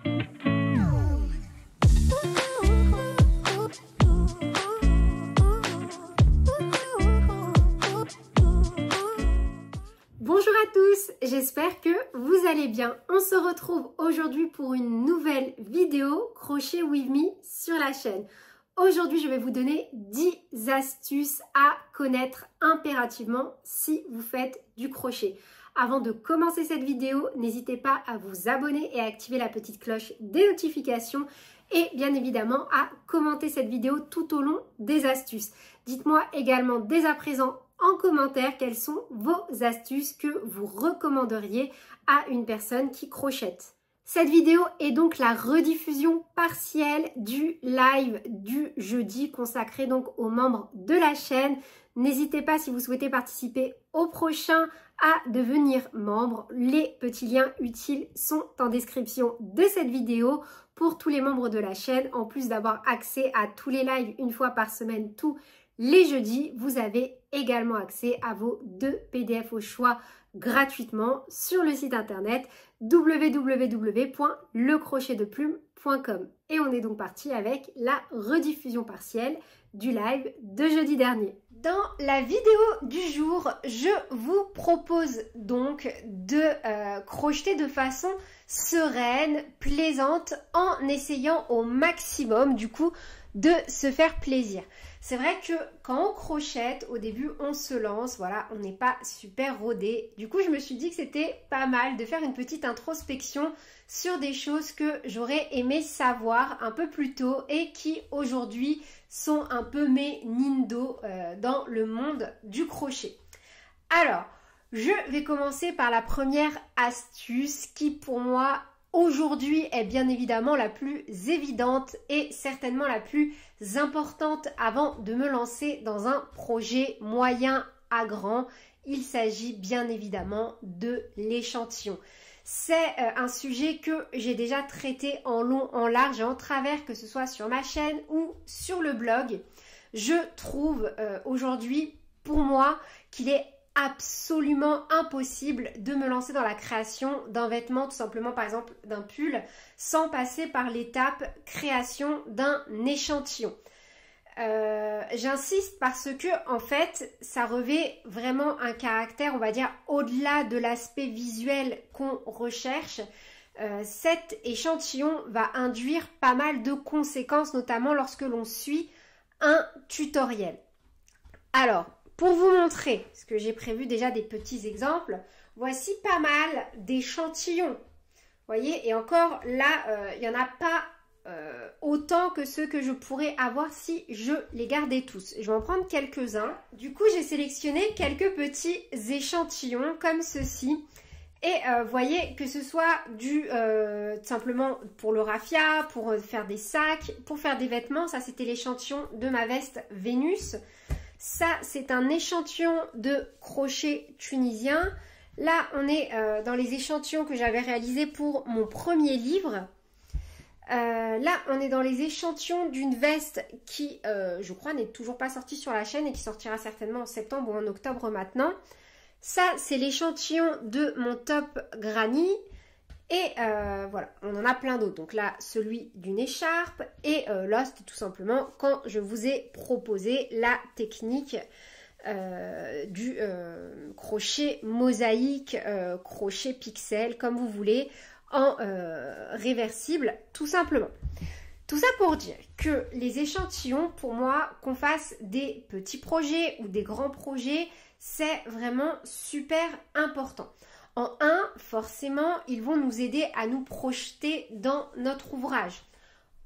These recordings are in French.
Bonjour à tous, j'espère que vous allez bien. On se retrouve aujourd'hui pour une nouvelle vidéo Crochet With Me sur la chaîne. Aujourd'hui, je vais vous donner 10 astuces à connaître impérativement si vous faites du crochet. Avant de commencer cette vidéo, n'hésitez pas à vous abonner et à activer la petite cloche des notifications et bien évidemment à commenter cette vidéo tout au long des astuces. Dites-moi également dès à présent en commentaire quelles sont vos astuces que vous recommanderiez à une personne qui crochette. Cette vidéo est donc la rediffusion partielle du live du jeudi consacré donc aux membres de la chaîne. N'hésitez pas si vous souhaitez participer au prochain à devenir membre. Les petits liens utiles sont en description de cette vidéo pour tous les membres de la chaîne. En plus d'avoir accès à tous les lives une fois par semaine tous les jeudis, vous avez également accès à vos 2 PDF au choix gratuitement sur le site internet www.lecrochetdeplume.com. Et on est donc parti avec la rediffusion partielle du live de jeudi dernier. Dans la vidéo du jour, je vous propose donc de crocheter de façon sereine, plaisante, en essayant au maximum du coup de se faire plaisir. C'est vrai que quand on crochette, au début on se lance, voilà, on n'est pas super rodé. Du coup je me suis dit que c'était pas mal de faire une petite introspection sur des choses que j'aurais aimé savoir un peu plus tôt et qui aujourd'hui sont un peu mes nindo dans le monde du crochet. Alors, je vais commencer par la première astuce qui pour moi aujourd'hui est bien évidemment la plus évidente et certainement la plus importante avant de me lancer dans un projet moyen à grand. Il s'agit bien évidemment de l'échantillon. C'est un sujet que j'ai déjà traité en long, en large et en travers, que ce soit sur ma chaîne ou sur le blog. Je trouve aujourd'hui pour moi qu'il est absolument impossible de me lancer dans la création d'un vêtement, tout simplement par exemple d'un pull, sans passer par l'étape création d'un échantillon. J'insiste parce que en fait ça revêt vraiment un caractère, on va dire, au-delà de l'aspect visuel qu'on recherche. Cet échantillon va induire pas mal de conséquences, notamment lorsque l'on suit un tutoriel. Alors, pour vous montrer, parce que j'ai prévu déjà des petits exemples, voici pas mal d'échantillons. Vous voyez, et encore là, il n'y en a pas autant que ceux que je pourrais avoir si je les gardais tous. Je vais en prendre quelques-uns. Du coup, j'ai sélectionné quelques petits échantillons comme ceci. Et voyez, que ce soit du simplement pour le raffia, pour faire des sacs, pour faire des vêtements, ça c'était l'échantillon de ma veste Vénus. Ça, c'est un échantillon de crochet tunisien. Là, on est dans les échantillons que j'avais réalisés pour mon premier livre. Là, on est dans les échantillons d'une veste qui, je crois, n'est toujours pas sortie sur la chaîne et qui sortira certainement en septembre ou en octobre maintenant. Ça, c'est l'échantillon de mon top granny. Et voilà, on en a plein d'autres. Donc là, celui d'une écharpe. Et là, c'était tout simplement quand je vous ai proposé la technique du crochet mosaïque, crochet pixel, comme vous voulez, en réversible, tout simplement. Tout ça pour dire que les échantillons, pour moi, qu'on fasse des petits projets ou des grands projets, c'est vraiment super important. En un, forcément, ils vont nous aider à nous projeter dans notre ouvrage.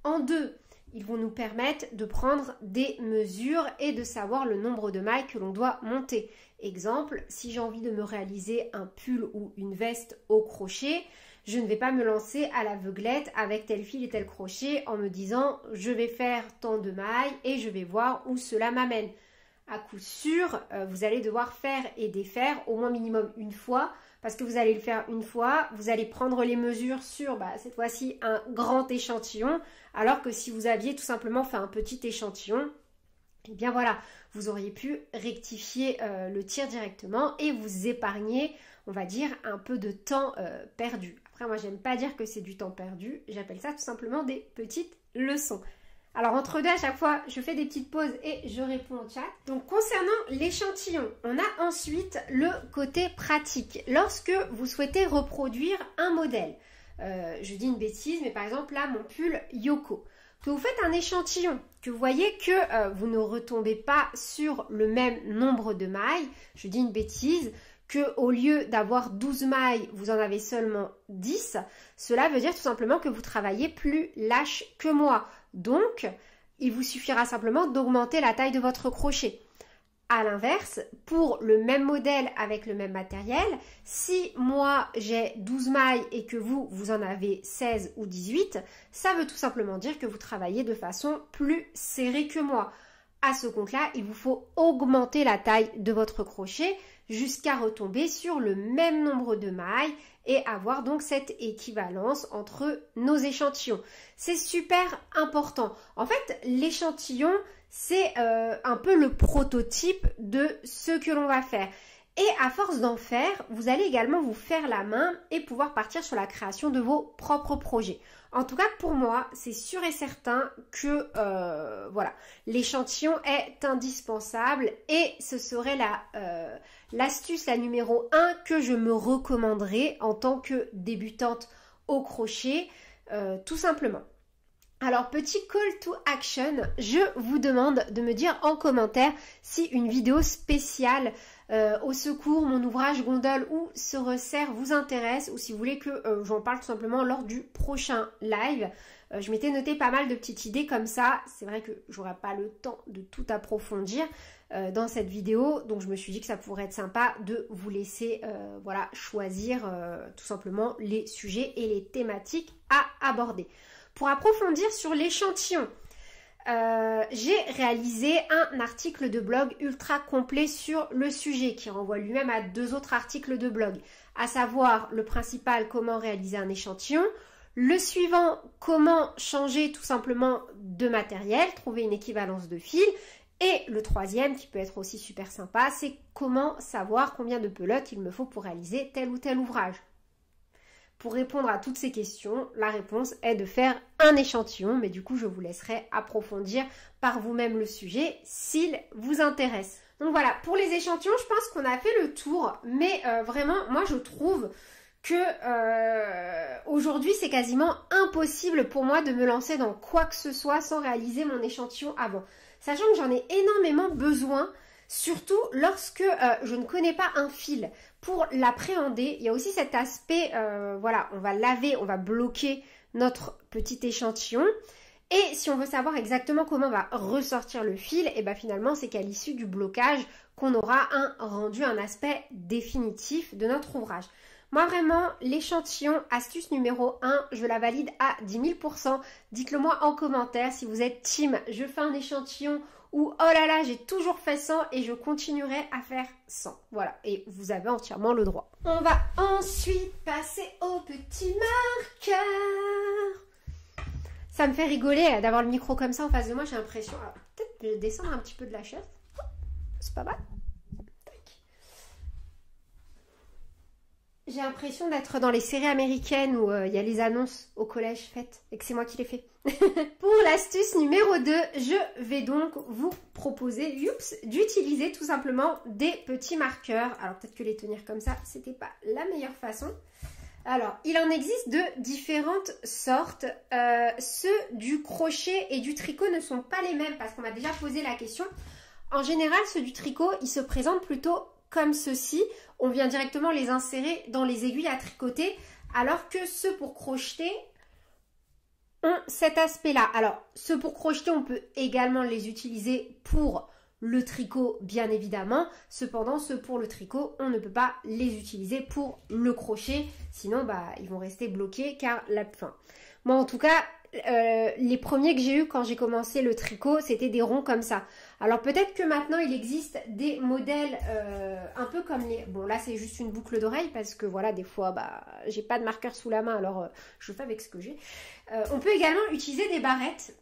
En deux, ils vont nous permettre de prendre des mesures et de savoir le nombre de mailles que l'on doit monter. Exemple, si j'ai envie de me réaliser un pull ou une veste au crochet, je ne vais pas me lancer à l'aveuglette avec tel fil et tel crochet en me disant je vais faire tant de mailles et je vais voir où cela m'amène. À coup sûr, vous allez devoir faire et défaire au moins minimum une fois, parce que vous allez le faire une fois, vous allez prendre les mesures sur cette fois-ci un grand échantillon, alors que si vous aviez tout simplement fait un petit échantillon, et bien voilà, vous auriez pu rectifier le tir directement et vous épargner, on va dire, un peu de temps perdu. Après, moi, j'aime pas dire que c'est du temps perdu. J'appelle ça tout simplement des petites leçons. Alors, entre deux, à chaque fois, je fais des petites pauses et je réponds au chat. Donc, concernant l'échantillon, on a ensuite le côté pratique. Lorsque vous souhaitez reproduire un modèle, je dis une bêtise, mais par exemple, là, mon pull Yoko, que vous faites un échantillon, que vous voyez que vous ne retombez pas sur le même nombre de mailles, je dis une bêtise, qu'au lieu d'avoir 12 mailles, vous en avez seulement 10, cela veut dire tout simplement que vous travaillez plus lâche que moi. Donc, il vous suffira simplement d'augmenter la taille de votre crochet. À l'inverse, pour le même modèle avec le même matériel, si moi j'ai 12 mailles et que vous en avez 16 ou 18, ça veut tout simplement dire que vous travaillez de façon plus serrée que moi. À ce compte-là, il vous faut augmenter la taille de votre crochet jusqu'à retomber sur le même nombre de mailles et avoir donc cette équivalence entre nos échantillons. C'est super important. En fait, l'échantillon, c'est un peu le prototype de ce que l'on va faire. Et à force d'en faire, vous allez également vous faire la main et pouvoir partir sur la création de vos propres projets. En tout cas, pour moi, c'est sûr et certain que voilà, l'échantillon est indispensable et ce serait l'astuce, la numéro 1 que je me recommanderais en tant que débutante au crochet, tout simplement. Alors, petit call to action, je vous demande de me dire en commentaire si une vidéo spéciale au secours, mon ouvrage gondole ou se resserre vous intéresse ou si vous voulez que j'en parle tout simplement lors du prochain live. Je m'étais noté pas mal de petites idées comme ça. C'est vrai que j'aurai pas le temps de tout approfondir dans cette vidéo. Donc, je me suis dit que ça pourrait être sympa de vous laisser voilà, choisir tout simplement les sujets et les thématiques à aborder. Pour approfondir sur l'échantillon, j'ai réalisé un article de blog ultra complet sur le sujet qui renvoie lui-même à 2 autres articles de blog, à savoir le principal, comment réaliser un échantillon, le suivant, comment changer tout simplement de matériel, trouver une équivalence de fil, et le troisième qui peut être aussi super sympa, c'est comment savoir combien de pelotes il me faut pour réaliser tel ou tel ouvrage. Pour répondre à toutes ces questions, la réponse est de faire un échantillon, mais du coup, je vous laisserai approfondir par vous-même le sujet s'il vous intéresse. Donc voilà, pour les échantillons, je pense qu'on a fait le tour, mais vraiment, moi, je trouve que aujourd'hui, c'est quasiment impossible pour moi de me lancer dans quoi que ce soit sans réaliser mon échantillon avant. Sachant que j'en ai énormément besoin, surtout lorsque je ne connais pas un fil. Pour l'appréhender, il y a aussi cet aspect, voilà, on va laver, on va bloquer notre petit échantillon. Et si on veut savoir exactement comment va ressortir le fil, et bien finalement, c'est qu'à l'issue du blocage qu'on aura un rendu, un aspect définitif de notre ouvrage. Moi vraiment, l'échantillon, astuce numéro 1, je la valide à 10 000%. Dites-le moi en commentaire si vous êtes team, je fais un échantillon ou oh là là, j'ai toujours fait 100 et je continuerai à faire 100. Voilà, et vous avez entièrement le droit. On va ensuite passer au petit marqueur. Ça me fait rigoler d'avoir le micro comme ça en face de moi, j'ai l'impression... Alors, peut-être que je vais descendre un petit peu de la chaise. C'est pas mal. J'ai l'impression d'être dans les séries américaines où il y a les annonces au collège faites et que c'est moi qui les fais. Pour l'astuce numéro 2, je vais donc vous proposer d'utiliser tout simplement des petits marqueurs. Alors peut-être que les tenir comme ça, c'était pas la meilleure façon. Alors, il en existe de différentes sortes. Ceux du crochet et du tricot ne sont pas les mêmes parce qu'on m'a déjà posé la question. En général, ceux du tricot, ils se présentent plutôt comme ceci. On vient directement les insérer dans les aiguilles à tricoter, alors que ceux pour crocheter ont cet aspect-là. Alors, ceux pour crocheter, on peut également les utiliser pour le tricot, bien évidemment. Cependant, ceux pour le tricot, on ne peut pas les utiliser pour le crochet. Sinon, bah, ils vont rester bloqués car la fin. Moi, en tout cas, les premiers que j'ai eu quand j'ai commencé le tricot, c'était des ronds comme ça. Alors peut-être que maintenant il existe des modèles un peu comme les... Bon là c'est juste une boucle d'oreille parce que voilà des fois bah j'ai pas de marqueur sous la main alors je fais avec ce que j'ai. On peut également utiliser des barrettes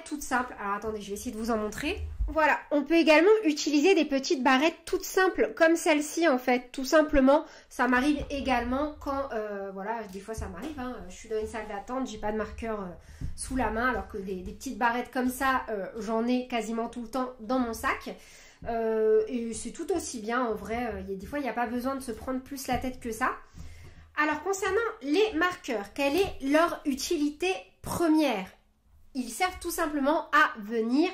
toutes simples. Alors attendez, je vais essayer de vous en montrer. Voilà, on peut également utiliser des petites barrettes toutes simples, comme celle-ci en fait, tout simplement. Ça m'arrive également quand, voilà, des fois ça m'arrive, hein, je suis dans une salle d'attente, j'ai pas de marqueur sous la main, alors que des petites barrettes comme ça, j'en ai quasiment tout le temps dans mon sac. Et c'est tout aussi bien en vrai, des fois il n'y a pas besoin de se prendre plus la tête que ça. Alors concernant les marqueurs, quelle est leur utilité première? Ils servent tout simplement à venir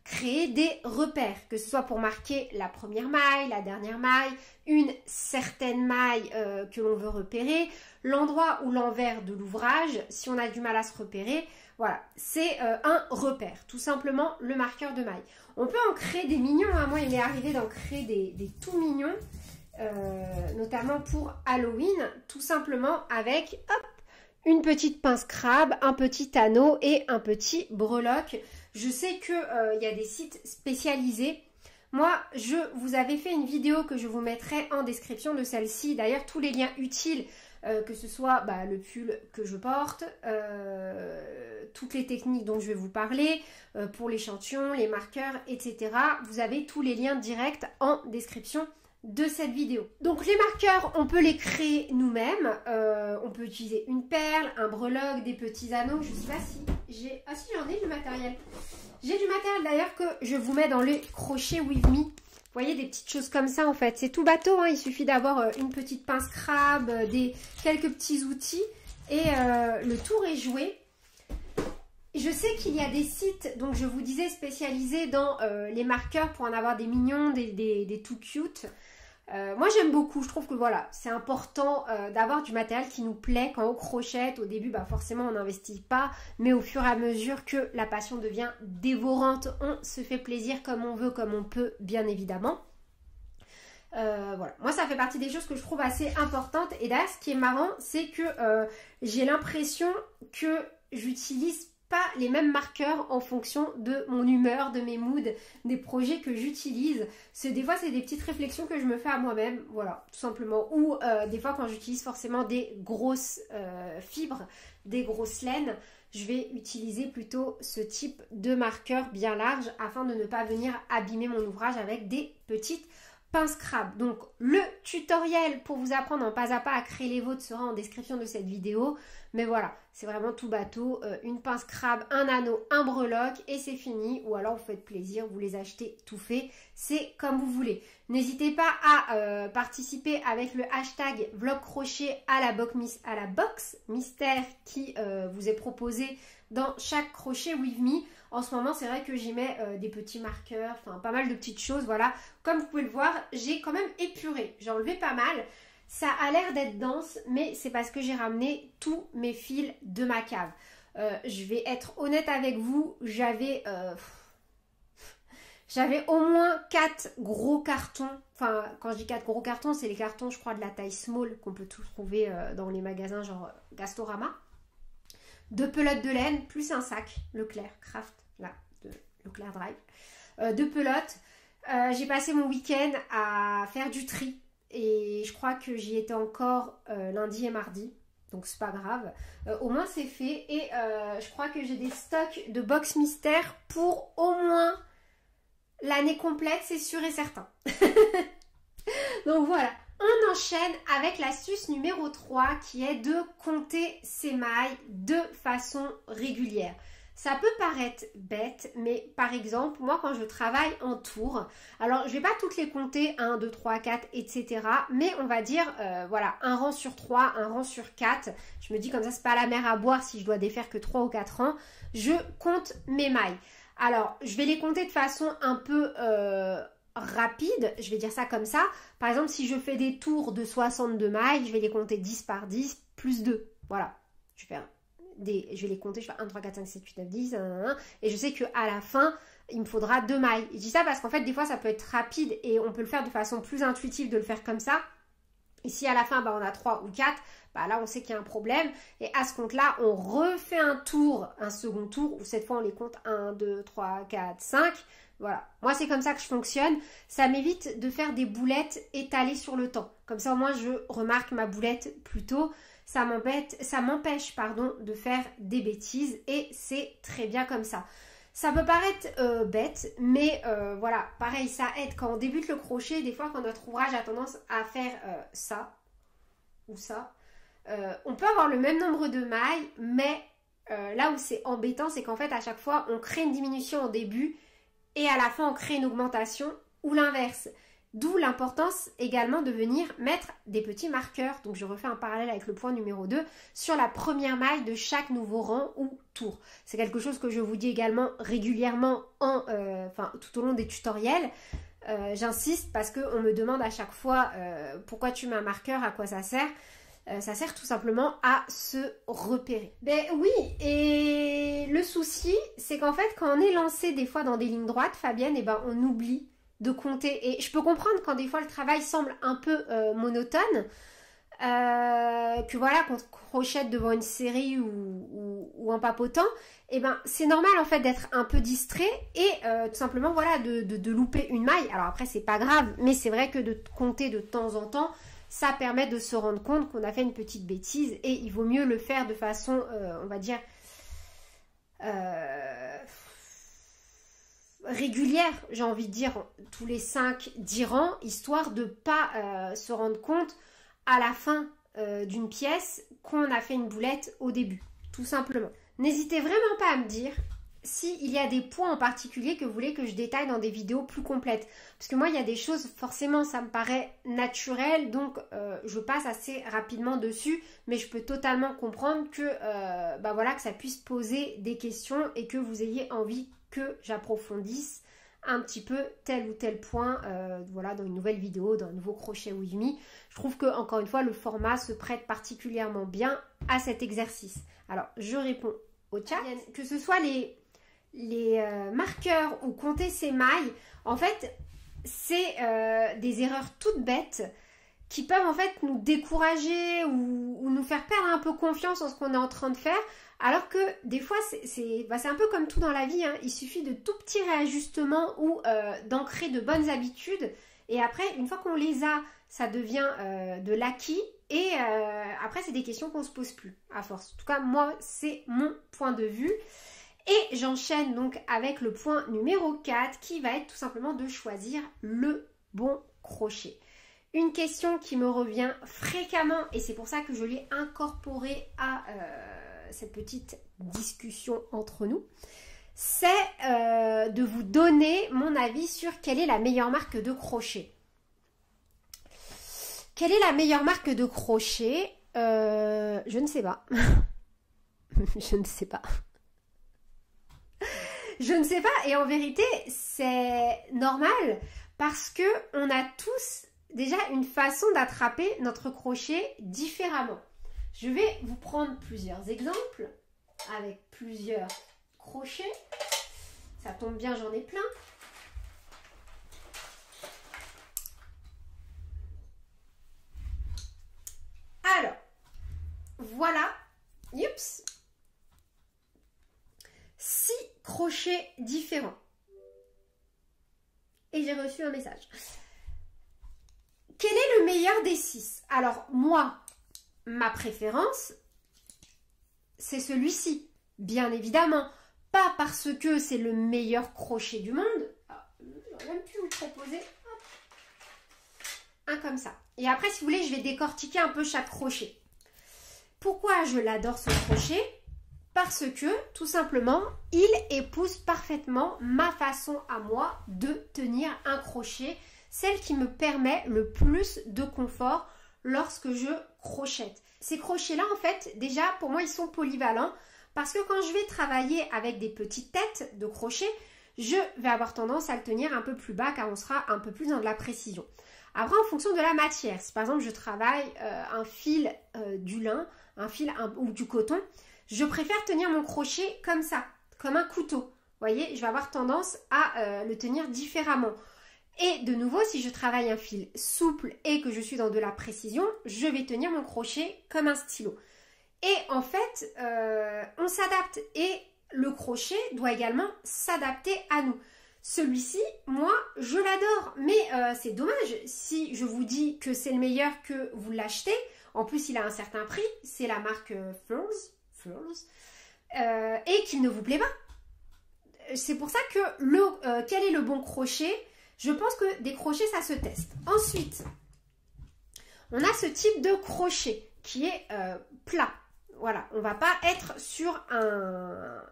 créer des repères, que ce soit pour marquer la première maille, la dernière maille, une certaine maille que l'on veut repérer, l'endroit ou l'envers de l'ouvrage, si on a du mal à se repérer. Voilà, c'est un repère, tout simplement le marqueur de maille. On peut en créer des mignons, hein. Moi il m'est arrivé d'en créer des tout mignons, notamment pour Halloween, tout simplement avec hop, une petite pince crabe, un petit anneau et un petit breloque. Je sais qu'il y a des sites spécialisés. Moi, je vous avais fait une vidéo que je vous mettrai en description de celle-ci. D'ailleurs, tous les liens utiles, que ce soit le pull que je porte, toutes les techniques dont je vais vous parler, pour l'échantillon, les marqueurs, etc. Vous avez tous les liens directs en description de cette vidéo. Donc les marqueurs, on peut les créer nous-mêmes. On peut utiliser une perle, un breloque, des petits anneaux. Je sais pas si j'ai... Ah si, j'en ai du matériel. J'ai du matériel d'ailleurs que je vous mets dans les crochets With Me. Vous voyez, des petites choses comme ça en fait. C'est tout bateau, hein. Il suffit d'avoir une petite pince crabe, quelques petits outils et le tour est joué. Je sais qu'il y a des sites, donc je vous disais, spécialisés dans les marqueurs pour en avoir des mignons, des tout cute. Moi j'aime beaucoup, je trouve que voilà, c'est important d'avoir du matériel qui nous plaît. Quand on crochette, au début forcément on n'investit pas, mais au fur et à mesure que la passion devient dévorante, on se fait plaisir comme on veut, comme on peut, bien évidemment. Voilà, moi ça fait partie des choses que je trouve assez importantes. Et d'ailleurs ce qui est marrant, c'est que j'ai l'impression que j'utilise pas les mêmes marqueurs en fonction de mon humeur, de mes moods, des projets que j'utilise. Des fois, c'est des petites réflexions que je me fais à moi-même, voilà, tout simplement. Ou des fois, quand j'utilise forcément des grosses fibres, des grosses laines, je vais utiliser plutôt ce type de marqueur bien large afin de ne pas venir abîmer mon ouvrage avec des petites pince crabe. Donc le tutoriel pour vous apprendre en pas à pas à créer les vôtres sera en description de cette vidéo. Mais voilà, c'est vraiment tout bateau. Une pince crabe, un anneau, un breloque et c'est fini. Ou alors vous faites plaisir, vous les achetez tout fait. C'est comme vous voulez. N'hésitez pas à participer avec le hashtag vlog crochet à la box mystère qui vous est proposé dans chaque crochet With Me. En ce moment, c'est vrai que j'y mets des petits marqueurs, enfin pas mal de petites choses, voilà. Comme vous pouvez le voir, j'ai quand même épuré. J'ai enlevé pas mal. Ça a l'air d'être dense, mais c'est parce que j'ai ramené tous mes fils de ma cave. Je vais être honnête avec vous, j'avais au moins 4 gros cartons. Enfin, quand je dis 4 gros cartons, c'est les cartons, je crois, de la taille small qu'on peut tout trouver dans les magasins genre Gastorama. 2 pelotes de laine, plus un sac Leclerc Craft, là, de Leclerc Drive. 2 pelotes. J'ai passé mon week-end à faire du tri. Et je crois que j'y étais encore lundi et mardi. Donc c'est pas grave. Au moins c'est fait. Et je crois que j'ai des stocks de box mystère pour au moins l'année complète, c'est sûr et certain. Donc voilà. On enchaîne avec l'astuce numéro 3 qui est de compter ses mailles de façon régulière. Ça peut paraître bête, mais par exemple, moi quand je travaille en tour, alors je ne vais pas toutes les compter, 1, 2, 3, 4, etc. Mais on va dire, voilà, un rang sur 3, un rang sur 4. Je me dis comme ça, c'est pas la mer à boire si je dois défaire que 3 ou 4 rangs. Je compte mes mailles. Alors, je vais les compter de façon un peu rapide, je vais dire ça comme ça. Par exemple, si je fais des tours de 62 mailles, je vais les compter 10 par 10 plus 2. Voilà, je vais faire... je vais les compter, je fais 1, 3, 4, 5, 7, 8, 9, 10, 1, et je sais qu'à la fin, il me faudra 2 mailles. Je dis ça parce qu'en fait, des fois, ça peut être rapide et on peut le faire de façon plus intuitive de le faire comme ça. Et si à la fin, on a 3 ou 4, là, on sait qu'il y a un problème. Et à ce compte-là, on refait un tour, un second tour, où cette fois, on les compte 1, 2, 3, 4, 5. Voilà, moi, c'est comme ça que je fonctionne. Ça m'évite de faire des boulettes étalées sur le temps. Comme ça, au moins, je remarque ma boulette plus tôt. ça m'empêche pardon, de faire des bêtises et c'est très bien comme ça. Ça peut paraître bête, mais voilà, pareil, ça aide quand on débute le crochet. Des fois, quand notre ouvrage a tendance à faire ça ou ça, on peut avoir le même nombre de mailles, mais là où c'est embêtant, c'est qu'en fait, à chaque fois, on crée une diminution au début et à la fin, on crée une augmentation ou l'inverse. D'où l'importance également de venir mettre des petits marqueurs. Donc je refais un parallèle avec le point numéro 2 sur la première maille de chaque nouveau rang ou tour. C'est quelque chose que je vous dis également régulièrement tout au long des tutoriels. J'insiste parce qu'on me demande à chaque fois pourquoi tu mets un marqueur, à quoi ça sert. Ça sert tout simplement à se repérer. Ben oui, et le souci, c'est qu'en fait, quand on est lancé des fois dans des lignes droites, Fabienne, eh ben, on oublie de compter. Et je peux comprendre quand des fois le travail semble un peu monotone, que voilà, qu'on crochette devant une série ou en papotant, et ben c'est normal en fait d'être un peu distrait et tout simplement voilà de louper une maille. Alors après c'est pas grave, mais c'est vrai que de compter de temps en temps, ça permet de se rendre compte qu'on a fait une petite bêtise et il vaut mieux le faire de façon, on va dire, régulière, j'ai envie de dire, tous les 5-10 rangs, histoire de ne pas se rendre compte à la fin d'une pièce qu'on a fait une boulette au début, tout simplement. N'hésitez vraiment pas à me dire s'il y a des points en particulier que vous voulez que je détaille dans des vidéos plus complètes. Parce que moi, il y a des choses, forcément, ça me paraît naturel, donc je passe assez rapidement dessus, mais je peux totalement comprendre que, voilà, que ça puisse poser des questions et que vous ayez envie que j'approfondisse un petit peu tel ou tel point, voilà, dans une nouvelle vidéo, dans un nouveau crochet with me. Je trouve que, encore une fois, le format se prête particulièrement bien à cet exercice. Alors, je réponds au chat. Que ce soit les marqueurs ou compter ses mailles, en fait, c'est des erreurs toutes bêtes qui peuvent en fait nous décourager ou nous faire perdre un peu confiance en ce qu'on est en train de faire. Alors que des fois, c'est un peu comme tout dans la vie, hein. Il suffit de tout petits réajustements ou d'ancrer de bonnes habitudes. Et après, une fois qu'on les a, ça devient de l'acquis. Et après, c'est des questions qu'on ne se pose plus à force. En tout cas, moi, c'est mon point de vue. Et j'enchaîne donc avec le point numéro 4 qui va être tout simplement de choisir le bon crochet. Une question qui me revient fréquemment et c'est pour ça que je l'ai incorporée à cette petite discussion entre nous, c'est de vous donner mon avis sur quelle est la meilleure marque de crochet. Quelle est la meilleure marque de crochet? Je ne sais pas. Je ne sais pas. Je ne sais pas et en vérité c'est normal parce que on a tous déjà une façon d'attraper notre crochet différemment. Je vais vous prendre plusieurs exemples avec plusieurs crochets. Ça tombe bien, j'en ai plein. Alors, voilà, youps, 6 crochets différents. Et j'ai reçu un message. Quel est le meilleur des 6? Alors, moi, ma préférence, c'est celui-ci. Bien évidemment, pas parce que c'est le meilleur crochet du monde. J'aurais même pu vous proposer un comme ça. Et après, si vous voulez, je vais décortiquer un peu chaque crochet. Pourquoi je l'adore ce crochet? Parce que, tout simplement, il épouse parfaitement ma façon à moi de tenir un crochet, celle qui me permet le plus de confort lorsque je crochette. Ces crochets-là, en fait, déjà, pour moi, ils sont polyvalents parce que quand je vais travailler avec des petites têtes de crochet, je vais avoir tendance à le tenir un peu plus bas car on sera un peu plus dans de la précision. Après, en fonction de la matière, si par exemple je travaille un fil du lin, un fil ou du coton, je préfère tenir mon crochet comme ça, comme un couteau. Vous voyez, je vais avoir tendance à le tenir différemment. Et de nouveau, si je travaille un fil souple et que je suis dans de la précision, je vais tenir mon crochet comme un stylo. Et en fait, on s'adapte et le crochet doit également s'adapter à nous. Celui-ci, moi, je l'adore, mais c'est dommage si je vous dis que c'est le meilleur que vous l'achetez. En plus, il a un certain prix. C'est la marque Furls. Et qu'il ne vous plaît pas. C'est pour ça que quel est le bon crochet? Je pense que des crochets, ça se teste. Ensuite, on a ce type de crochet qui est plat. Voilà, on ne va pas être sur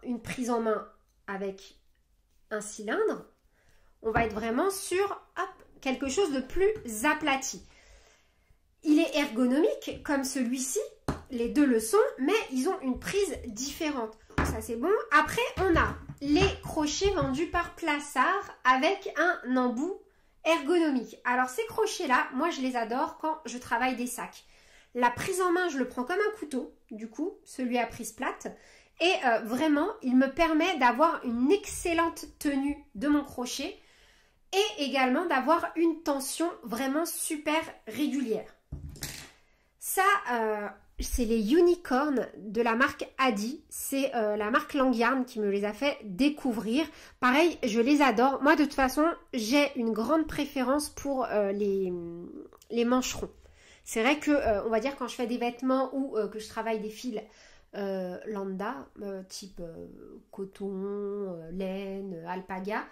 une prise en main avec un cylindre. On va être vraiment sur quelque chose de plus aplati. Il est ergonomique comme celui-ci. Les deux le sont, mais ils ont une prise différente. Ça, c'est bon. Après, on a les crochets vendus par Plassard avec un embout ergonomique. Alors, ces crochets-là, moi, je les adore quand je travaille des sacs. La prise en main, je le prends comme un couteau, du coup, celui à prise plate. Et vraiment, il me permet d'avoir une excellente tenue de mon crochet et également d'avoir une tension vraiment super régulière. Ça, c'est les unicorns de la marque Adi. C'est la marque Langyarn qui me les a fait découvrir. Pareil, je les adore. Moi, de toute façon, j'ai une grande préférence pour les mancherons. C'est vrai que, on va dire, quand je fais des vêtements ou que je travaille des fils lambda, type coton, laine, alpaga,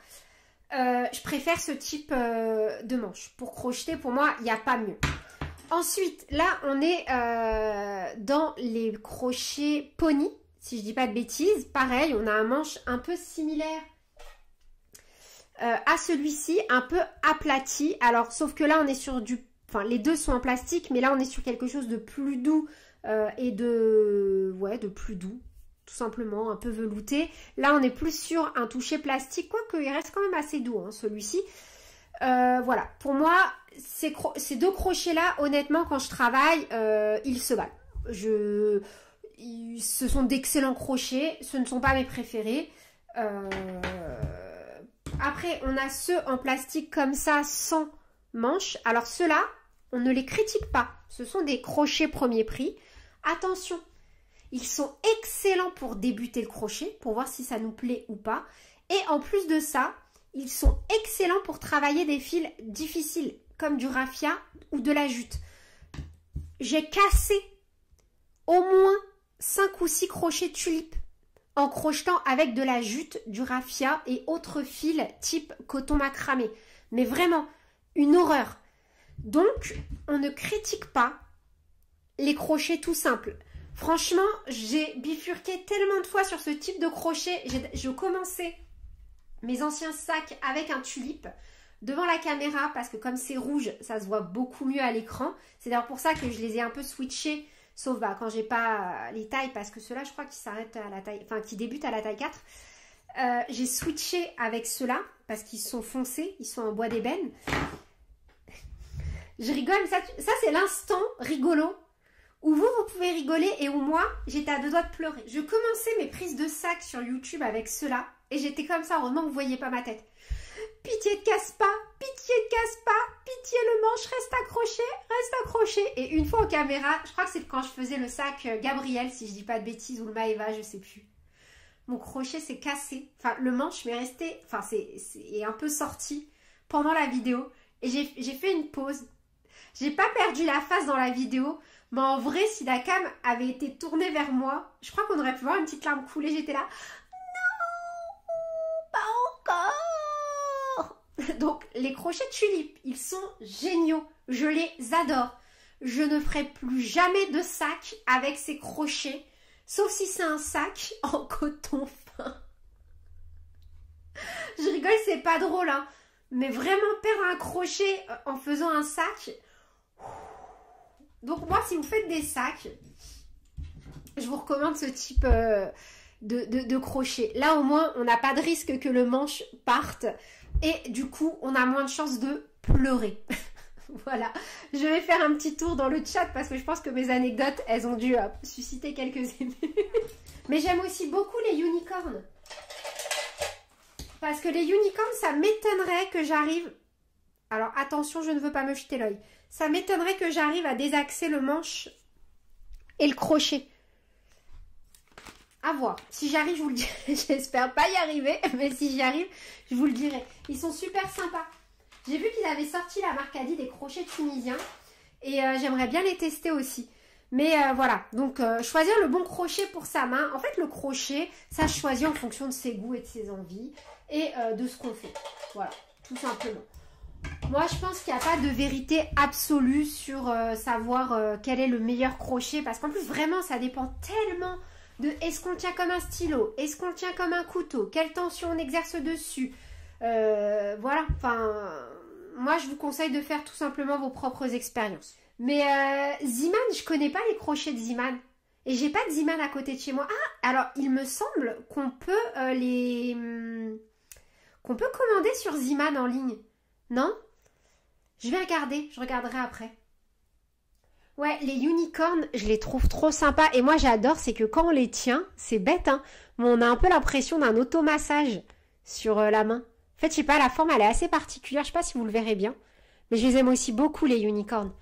je préfère ce type de manche. Pour crocheter, pour moi, il n'y a pas mieux. Ensuite, là, on est dans les crochets pony, si je dis pas de bêtises. Pareil, on a un manche un peu similaire à celui-ci, un peu aplati. Alors, sauf que là, on est sur du... Enfin, les deux sont en plastique, mais là, on est sur quelque chose de plus doux et de... Ouais, de plus doux, tout simplement, un peu velouté. Là, on est plus sur un toucher plastique, quoique il reste quand même assez doux, hein, celui-ci. Voilà, pour moi, ces deux crochets-là, honnêtement, quand je travaille, ils se valent. Ce sont d'excellents crochets, ce ne sont pas mes préférés. Après, on a ceux en plastique comme ça, sans manches. Alors ceux-là, on ne les critique pas. Ce sont des crochets premier prix. Attention, ils sont excellents pour débuter le crochet, pour voir si ça nous plaît ou pas. Et en plus de ça, ils sont excellents pour travailler des fils difficiles, comme du raffia ou de la jute. J'ai cassé au moins 5 ou 6 crochets tulipes en crochetant avec de la jute, du raffia et autres fils type coton macramé. Mais vraiment, une horreur. Donc, on ne critique pas les crochets tout simples. Franchement, j'ai bifurqué tellement de fois sur ce type de crochet. Je commençais mes anciens sacs avec un tulipe devant la caméra parce que comme c'est rouge, ça se voit beaucoup mieux à l'écran. C'est d'ailleurs pour ça que je les ai un peu switchés, sauf quand j'ai pas les tailles, parce que ceux-là, je crois qu'ils s'arrêtent à la taille, enfin qui débutent à la taille 4. J'ai switché avec ceux-là parce qu'ils sont foncés, ils sont en bois d'ébène. Je rigole, ça c'est l'instant rigolo où vous pouvez rigoler et où moi, j'étais à deux doigts de pleurer. Je commençais mes prises de sacs sur YouTube avec ceux-là et j'étais comme ça, heureusement que vous ne voyez pas ma tête. Pitié de casse pas, pitié de casse pas, pitié le manche, reste accroché. Et une fois en caméra, je crois que c'est quand je faisais le sac Gabriel, si je dis pas de bêtises, ou le Maeva, je sais plus. Mon crochet s'est cassé, enfin le manche m'est resté, enfin c'est un peu sorti pendant la vidéo. Et j'ai fait une pause. J'ai pas perdu la face dans la vidéo, mais en vrai, si la cam avait été tournée vers moi, je crois qu'on aurait pu voir une petite larme couler. J'étais là, non, pas encore. Donc, les crochets tulipes, ils sont géniaux. Je les adore. Je ne ferai plus jamais de sac avec ces crochets, sauf si c'est un sac en coton fin. Je rigole, c'est pas drôle, hein. Mais vraiment perdre un crochet en faisant un sac. Donc moi, si vous faites des sacs, je vous recommande ce type de crochet. Là, au moins, on n'a pas de risque que le manche parte. Et du coup, on a moins de chances de pleurer. Voilà. Je vais faire un petit tour dans le chat parce que je pense que mes anecdotes, elles ont dû susciter quelques émus. Mais j'aime aussi beaucoup les unicorns. Parce que les unicorns, ça m'étonnerait que j'arrive... Alors attention, je ne veux pas me jeter l'œil. Ça m'étonnerait que j'arrive à désaxer le manche et le crochet. À voir. Si j'arrive, je vous le dirai. J'espère pas y arriver, mais si j'y arrive, je vous le dirai. Ils sont super sympas. J'ai vu qu'ils avaient sorti la marque Adi des crochets tunisiens et j'aimerais bien les tester aussi. Mais voilà, donc choisir le bon crochet pour sa main. En fait, le crochet, ça se choisit en fonction de ses goûts et de ses envies et de ce qu'on fait. Voilà, tout simplement. Moi, je pense qu'il n'y a pas de vérité absolue sur savoir quel est le meilleur crochet. Parce qu'en plus, vraiment, ça dépend tellement de est-ce qu'on le tient comme un stylo, est-ce qu'on le tient comme un couteau, quelle tension on exerce dessus. Voilà, enfin, moi, je vous conseille de faire tout simplement vos propres expériences. Mais Ziman, je connais pas les crochets de Ziman. Et j'ai pas de Ziman à côté de chez moi. Ah, alors il me semble qu'on peut qu'on peut commander sur Ziman en ligne. Non? Je vais regarder, je regarderai après. Ouais, les unicorns, je les trouve trop sympas. Et moi j'adore, c'est que quand on les tient, c'est bête, hein, mais on a un peu l'impression d'un automassage sur la main. En fait, je sais pas, la forme elle est assez particulière, je sais pas si vous le verrez bien. Mais je les aime aussi beaucoup les unicorns.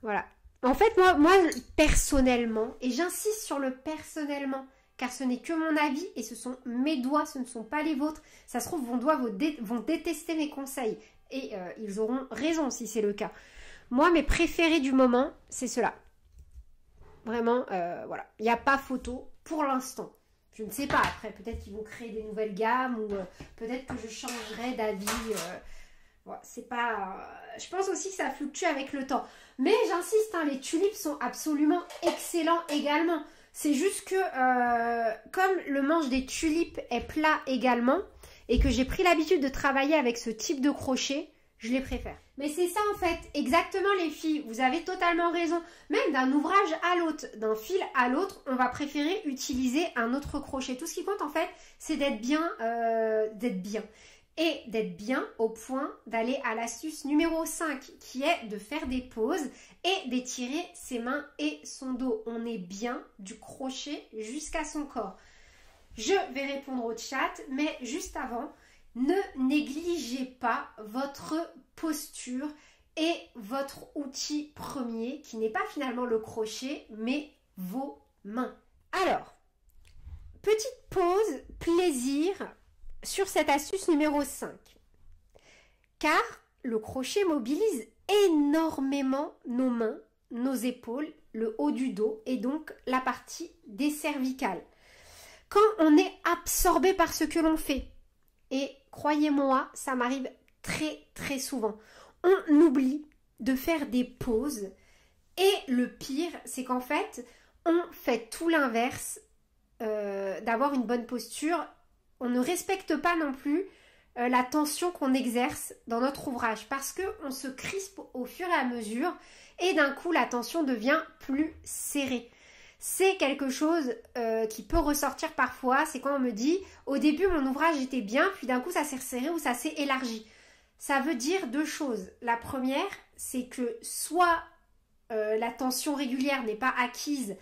Voilà. En fait, moi, personnellement, et j'insiste sur le personnellement, car ce n'est que mon avis et ce sont mes doigts, ce ne sont pas les vôtres. Ça se trouve, vos doigts vont détester mes conseils. Et ils auront raison si c'est le cas. Moi, mes préférés du moment, c'est ceux-là. Vraiment, voilà. Il n'y a pas photo pour l'instant. Je ne sais pas. Après, peut-être qu'ils vont créer des nouvelles gammes ou peut-être que je changerai d'avis. Voilà, c'est pas... je pense aussi que ça fluctue avec le temps. Mais j'insiste, hein, les tulipes sont absolument excellents également. C'est juste que comme le manche des tulipes est plat également et que j'ai pris l'habitude de travailler avec ce type de crochet, je les préfère. Mais c'est ça en fait, exactement les filles, vous avez totalement raison. Même d'un ouvrage à l'autre, d'un fil à l'autre, on va préférer utiliser un autre crochet. Tout ce qui compte en fait, c'est d'être bien, et d'être bien au point d'aller à l'astuce numéro 5 qui est de faire des pauses et d'étirer ses mains et son dos. On est bien du crochet jusqu'à son corps. Je vais répondre au chat, mais juste avant, ne négligez pas votre posture et votre outil premier qui n'est pas finalement le crochet mais vos mains. Alors, petite pause plaisir sur cette astuce numéro 5, car le crochet mobilise énormément nos mains, nos épaules, le haut du dos et donc la partie des cervicales. Quand on est absorbé par ce que l'on fait, et croyez-moi, ça m'arrive très souvent, on oublie de faire des pauses et le pire, c'est qu'en fait, on fait tout l'inverse d'avoir une bonne posture. On ne respecte pas non plus la tension qu'on exerce dans notre ouvrage parce qu'on se crispe au fur et à mesure et d'un coup la tension devient plus serrée. C'est quelque chose qui peut ressortir parfois, c'est quand on me dit au début mon ouvrage était bien puis d'un coup ça s'est resserré ou ça s'est élargi. Ça veut dire deux choses. La première, c'est que soit la tension régulière n'est pas acquise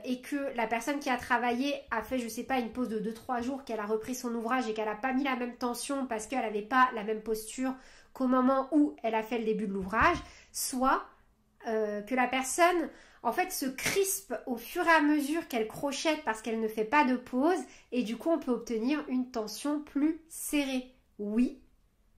et que la personne qui a travaillé a fait, je sais pas, une pause de 2-3 jours, qu'elle a repris son ouvrage et qu'elle n'a pas mis la même tension parce qu'elle n'avait pas la même posture qu'au moment où elle a fait le début de l'ouvrage, soit que la personne, en fait, se crispe au fur et à mesure qu'elle crochette parce qu'elle ne fait pas de pause et du coup, on peut obtenir une tension plus serrée. Oui,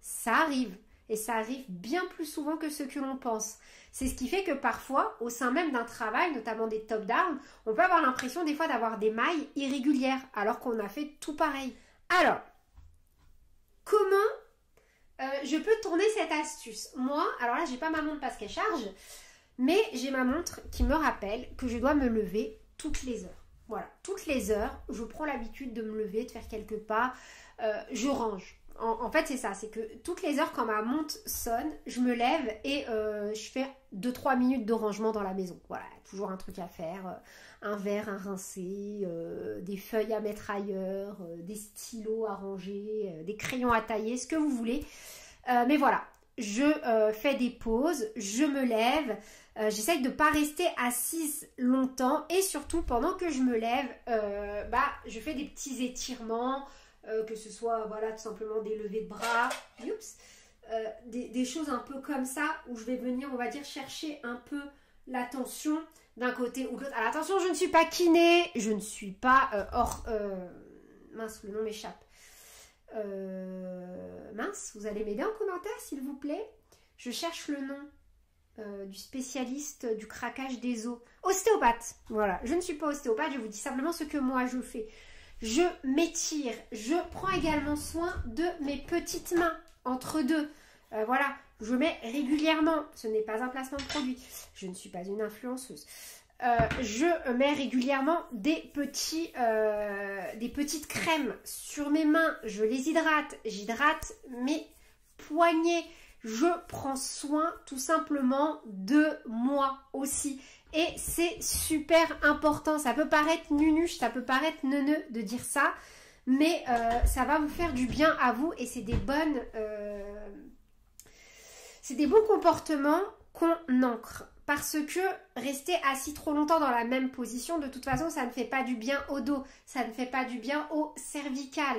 ça arrive. Et ça arrive bien plus souvent que ce que l'on pense. C'est ce qui fait que parfois, au sein même d'un travail, notamment des top down, on peut avoir l'impression des fois d'avoir des mailles irrégulières, alors qu'on a fait tout pareil. Alors, comment je peux tourner cette astuce? Moi, alors là, j'ai pas ma montre parce qu'elle charge, mais j'ai ma montre qui me rappelle que je dois me lever toutes les heures. Voilà, toutes les heures, je prends l'habitude de me lever, de faire quelques pas, je range. En fait, c'est ça, c'est que toutes les heures, quand ma montre sonne, je me lève et je fais 2-3 minutes de rangement dans la maison. Voilà, toujours un truc à faire, un verre à rincer, des feuilles à mettre ailleurs, des stylos à ranger, des crayons à tailler, ce que vous voulez. Mais voilà, je fais des pauses, je me lève, j'essaye de ne pas rester assise longtemps et surtout, pendant que je me lève, je fais des petits étirements, que ce soit voilà, tout simplement des levées de bras, des choses un peu comme ça, où je vais venir, on va dire, chercher un peu la tension d'un côté ou de l'autre. Alors attention, je ne suis pas kiné, je ne suis pas mince, le nom m'échappe. Mince, vous allez m'aider en commentaire, s'il vous plaît. Je cherche le nom. du spécialiste du craquage des os. Ostéopathe, voilà. Je ne suis pas ostéopathe, je vous dis simplement ce que moi je fais. Je m'étire, je prends également soin de mes petites mains, entre deux. Voilà, je mets régulièrement, ce n'est pas un placement de produit, je ne suis pas une influenceuse. Je mets régulièrement des petites crèmes sur mes mains, je les hydrate, j'hydrate mes poignets, je prends soin tout simplement de moi aussi. Et c'est super important, ça peut paraître nunuche, ça peut paraître neuneux de dire ça, mais ça va vous faire du bien à vous et c'est des bons comportements qu'on ancre. Parce que rester assis trop longtemps dans la même position, de toute façon, ça ne fait pas du bien au dos, ça ne fait pas du bien au cervical.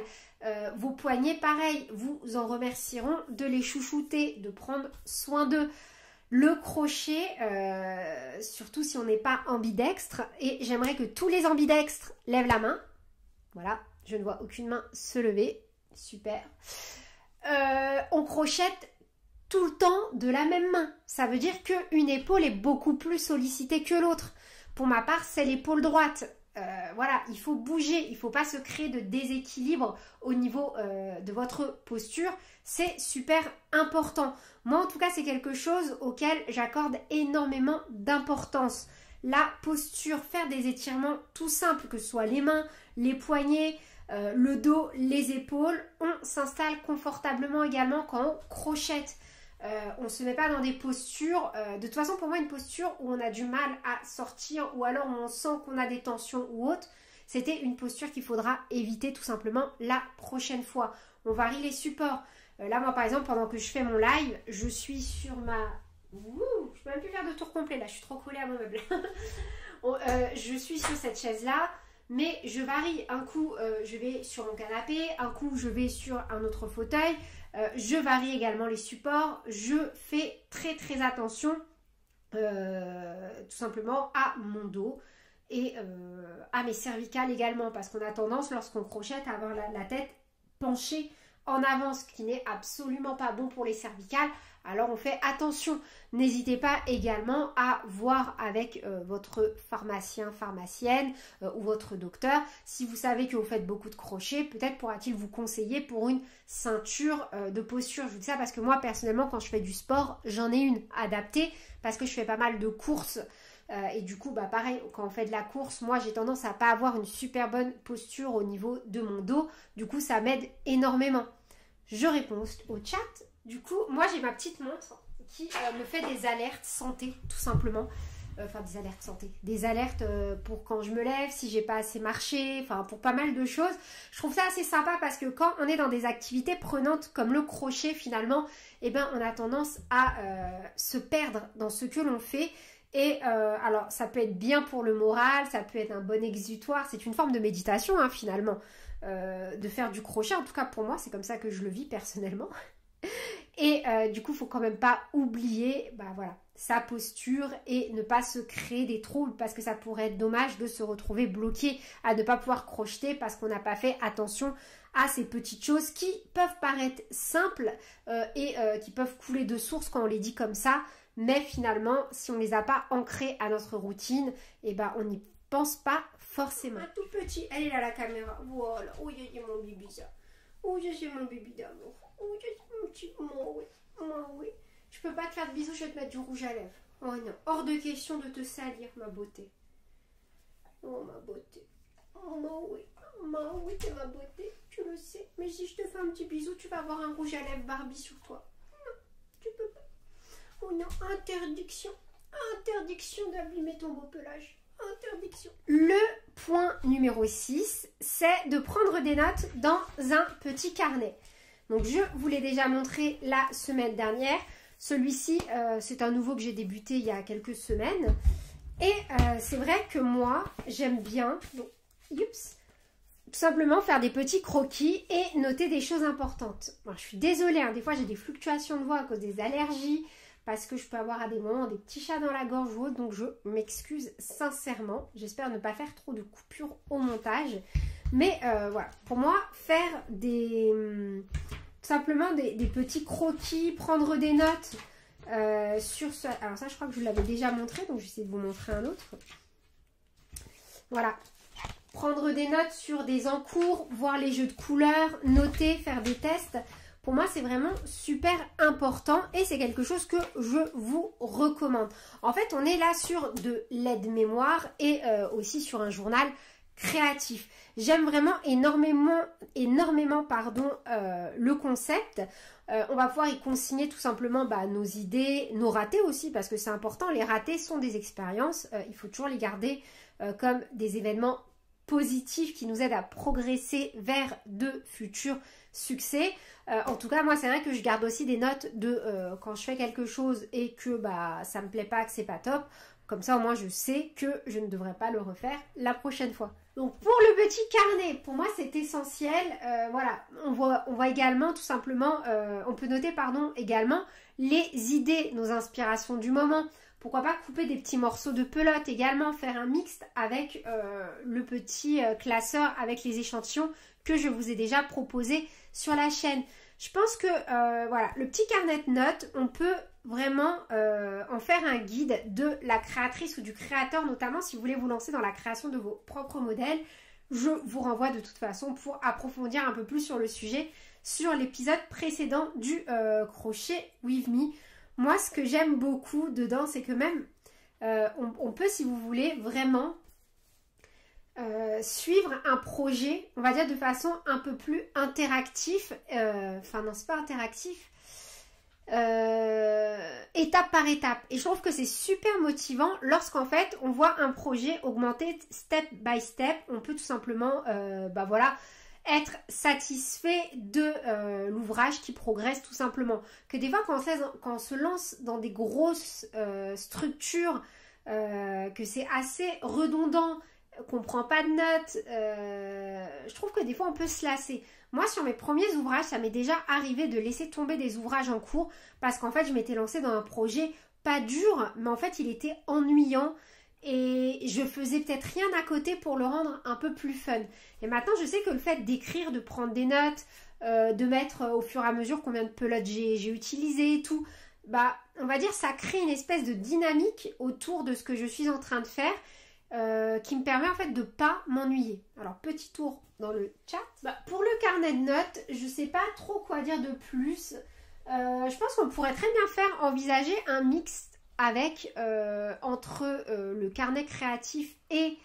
Vos poignets, pareil, vous en remercieront de les chouchouter, de prendre soin d'eux. Le crochet, surtout si on n'est pas ambidextre, et j'aimerais que tous les ambidextres lèvent la main. Voilà, je ne vois aucune main se lever. Super. On crochette tout le temps de la même main. Ça veut dire qu'une épaule est beaucoup plus sollicitée que l'autre. Pour ma part, c'est l'épaule droite. Voilà, il faut bouger, il ne faut pas se créer de déséquilibre au niveau de votre posture. C'est super important. Moi, en tout cas, c'est quelque chose auquel j'accorde énormément d'importance. La posture, faire des étirements tout simples, que ce soit les mains, les poignets, le dos, les épaules. On s'installe confortablement également quand on crochette. On ne se met pas dans des postures, de toute façon pour moi une posture où on a du mal à sortir ou alors où on sent qu'on a des tensions ou autre, c'était une posture qu'il faudra éviter tout simplement la prochaine fois. On varie les supports. Là moi par exemple pendant que je fais mon live, je suis sur ma... Ouh, je peux même plus faire de tour complet là, je suis trop collée à mon meuble. Je suis sur cette chaise là. Mais je varie, un coup je vais sur mon canapé, un coup je vais sur un autre fauteuil, je varie également les supports, je fais très attention tout simplement à mon dos et à mes cervicales également parce qu'on a tendance lorsqu'on crochette à avoir la tête penchée en avant, ce qui n'est absolument pas bon pour les cervicales. Alors on fait attention. N'hésitez pas également à voir avec votre pharmacien, pharmacienne ou votre docteur. Si vous savez que vous faites beaucoup de crochets, peut-être pourra-t-il vous conseiller pour une ceinture de posture. Je vous dis ça parce que moi personnellement quand je fais du sport, j'en ai une adaptée parce que je fais pas mal de courses. Et du coup, bah pareil, quand on fait de la course, moi j'ai tendance à pas avoir une super bonne posture au niveau de mon dos. Du coup, ça m'aide énormément. Je réponds au chat. Du coup, moi j'ai ma petite montre qui me fait des alertes santé, tout simplement. Enfin, des alertes santé. Des alertes pour quand je me lève, si j'ai pas assez marché, enfin pour pas mal de choses. Je trouve ça assez sympa parce que quand on est dans des activités prenantes comme le crochet finalement, eh ben, on a tendance à se perdre dans ce que l'on fait. Et alors, ça peut être bien pour le moral, ça peut être un bon exutoire. C'est une forme de méditation hein, finalement. De faire du crochet, en tout cas pour moi c'est comme ça que je le vis personnellement et du coup il faut quand même pas oublier bah, voilà, sa posture et ne pas se créer des troubles parce que ça pourrait être dommage de se retrouver bloqué à ne pas pouvoir crocheter parce qu'on n'a pas fait attention à ces petites choses qui peuvent paraître simples et qui peuvent couler de source quand on les dit comme ça, mais finalement si on les a pas ancrées à notre routine et ben on n'y pense pas forcément. Un tout petit, elle est là la caméra. Voilà. Oh, il y a mon bibi ça. Oh, je suis mon bibi d'amour. Oh, je suis mon petit. Moi, oui. Moi, oui. Je peux pas te faire de bisous, je vais te mettre du rouge à lèvres. Oh non. Hors de question de te salir, ma beauté. Oh, ma beauté. Oh, oui. Oui, t'es ma beauté. Tu le sais. Mais si je te fais un petit bisou, tu vas avoir un rouge à lèvres Barbie sur toi. Non, tu peux pas. Oh non, interdiction. Interdiction d'abîmer ton beau pelage. Interdiction. Le point numéro 6, c'est de prendre des notes dans un petit carnet. Donc je vous l'ai déjà montré la semaine dernière. Celui-ci, c'est un nouveau que j'ai débuté il y a quelques semaines. Et c'est vrai que moi, j'aime bien tout simplement faire des petits croquis et noter des choses importantes. Bon, je suis désolée, hein, des fois j'ai des fluctuations de voix à cause des allergies. Parce que je peux avoir à des moments des petits chats dans la gorge ou autre, donc je m'excuse sincèrement. J'espère ne pas faire trop de coupures au montage. Mais voilà, pour moi, faire tout simplement des petits croquis, prendre des notes, sur ce... Alors ça, je crois que je vous l'avais déjà montré, donc je vais essayer de vous montrer un autre. Voilà. Prendre des notes sur des encours, voir les jeux de couleurs, noter, faire des tests. Pour moi, c'est vraiment super important et c'est quelque chose que je vous recommande. En fait, on est là sur de l'aide-mémoire et aussi sur un journal créatif. J'aime vraiment énormément le concept. On va pouvoir y consigner tout simplement nos idées, nos ratés aussi, parce que c'est important. Les ratés sont des expériences. Il faut toujours les garder comme des événements positifs qui nous aident à progresser vers de futurs succès. En tout cas, moi, c'est vrai que je garde aussi des notes de quand je fais quelque chose et que ça me plaît pas, que c'est pas top. Comme ça, au moins, je sais que je ne devrais pas le refaire la prochaine fois. Donc, pour le petit carnet, pour moi, c'est essentiel. Voilà, on voit également, tout simplement, on peut noter, également les idées, nos inspirations du moment. Pourquoi pas couper des petits morceaux de pelote également, faire un mixte avec le petit classeur, avec les échantillons que je vous ai déjà proposé sur la chaîne. Je pense que voilà, le petit carnet de notes, on peut vraiment en faire un guide de la créatrice ou du créateur, notamment si vous voulez vous lancer dans la création de vos propres modèles. Je vous renvoie de toute façon pour approfondir un peu plus sur le sujet sur l'épisode précédent du crochet with me. Moi, ce que j'aime beaucoup dedans, c'est que même on peut, si vous voulez, vraiment suivre un projet, on va dire de façon un peu plus interactive. Enfin, non, c'est pas interactif. Étape par étape. Et je trouve que c'est super motivant lorsqu'en fait, on voit un projet augmenter step by step. On peut tout simplement, voilà, être satisfait de l'ouvrage qui progresse tout simplement. Que des fois quand on se lance dans des grosses structures, que c'est assez redondant, qu'on ne prend pas de notes, je trouve que des fois on peut se lasser. Moi sur mes premiers ouvrages, ça m'est déjà arrivé de laisser tomber des ouvrages en cours parce qu'en fait je m'étais lancée dans un projet pas dur, mais en fait il était ennuyant. Et je faisais peut-être rien à côté pour le rendre un peu plus fun. Et maintenant, je sais que le fait d'écrire, de prendre des notes, de mettre au fur et à mesure combien de pelotes j'ai utilisé, tout, on va dire ça crée une espèce de dynamique autour de ce que je suis en train de faire qui me permet en fait de ne pas m'ennuyer. Alors, petit tour dans le chat. Pour le carnet de notes, je ne sais pas trop quoi dire de plus. Je pense qu'on pourrait très bien envisager un mix avec entre le carnet créatif et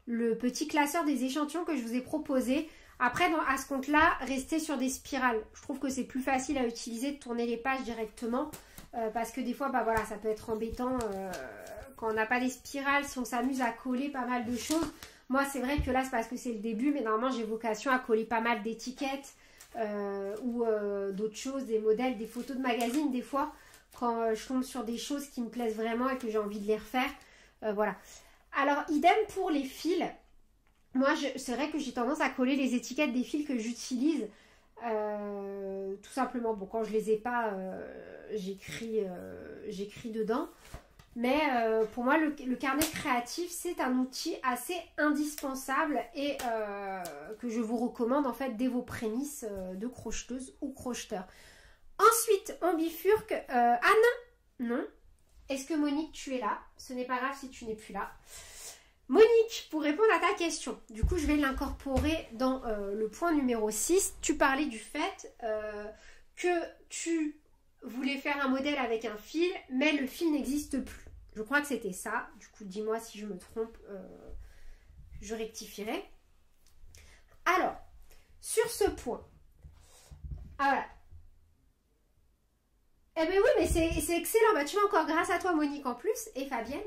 le petit classeur des échantillons que je vous ai proposé. Après, à ce compte-là, rester sur des spirales. Je trouve que c'est plus facile à utiliser de tourner les pages directement parce que des fois, voilà, ça peut être embêtant quand on n'a pas les spirales, si on s'amuse à coller pas mal de choses. Moi, c'est vrai que là, c'est parce que c'est le début, mais normalement, j'ai vocation à coller pas mal d'étiquettes ou d'autres choses, des modèles, des photos de magazines, des fois, quand je tombe sur des choses qui me plaisent vraiment et que j'ai envie de les refaire. Voilà. Alors, idem pour les fils. Moi, c'est vrai que j'ai tendance à coller les étiquettes des fils que j'utilise. Tout simplement, bon, quand je les ai pas, j'écris dedans. Mais pour moi, le carnet créatif, c'est un outil assez indispensable et que je vous recommande en fait dès vos prémices de crocheteuse ou crocheteur. Ensuite, on bifurque. Ah non, non. Est-ce que Monique, tu es là? Ce n'est pas grave si tu n'es plus là. Monique, pour répondre à ta question, du coup, je vais l'incorporer dans le point numéro 6. Tu parlais du fait que tu voulais faire un modèle avec un fil, mais le fil n'existe plus. Je crois que c'était ça. Du coup, dis-moi si je me trompe, je rectifierai. Alors, sur ce point, voilà. Eh bien oui, mais c'est excellent. Tu vois, encore grâce à toi, Monique, en plus, et Fabienne.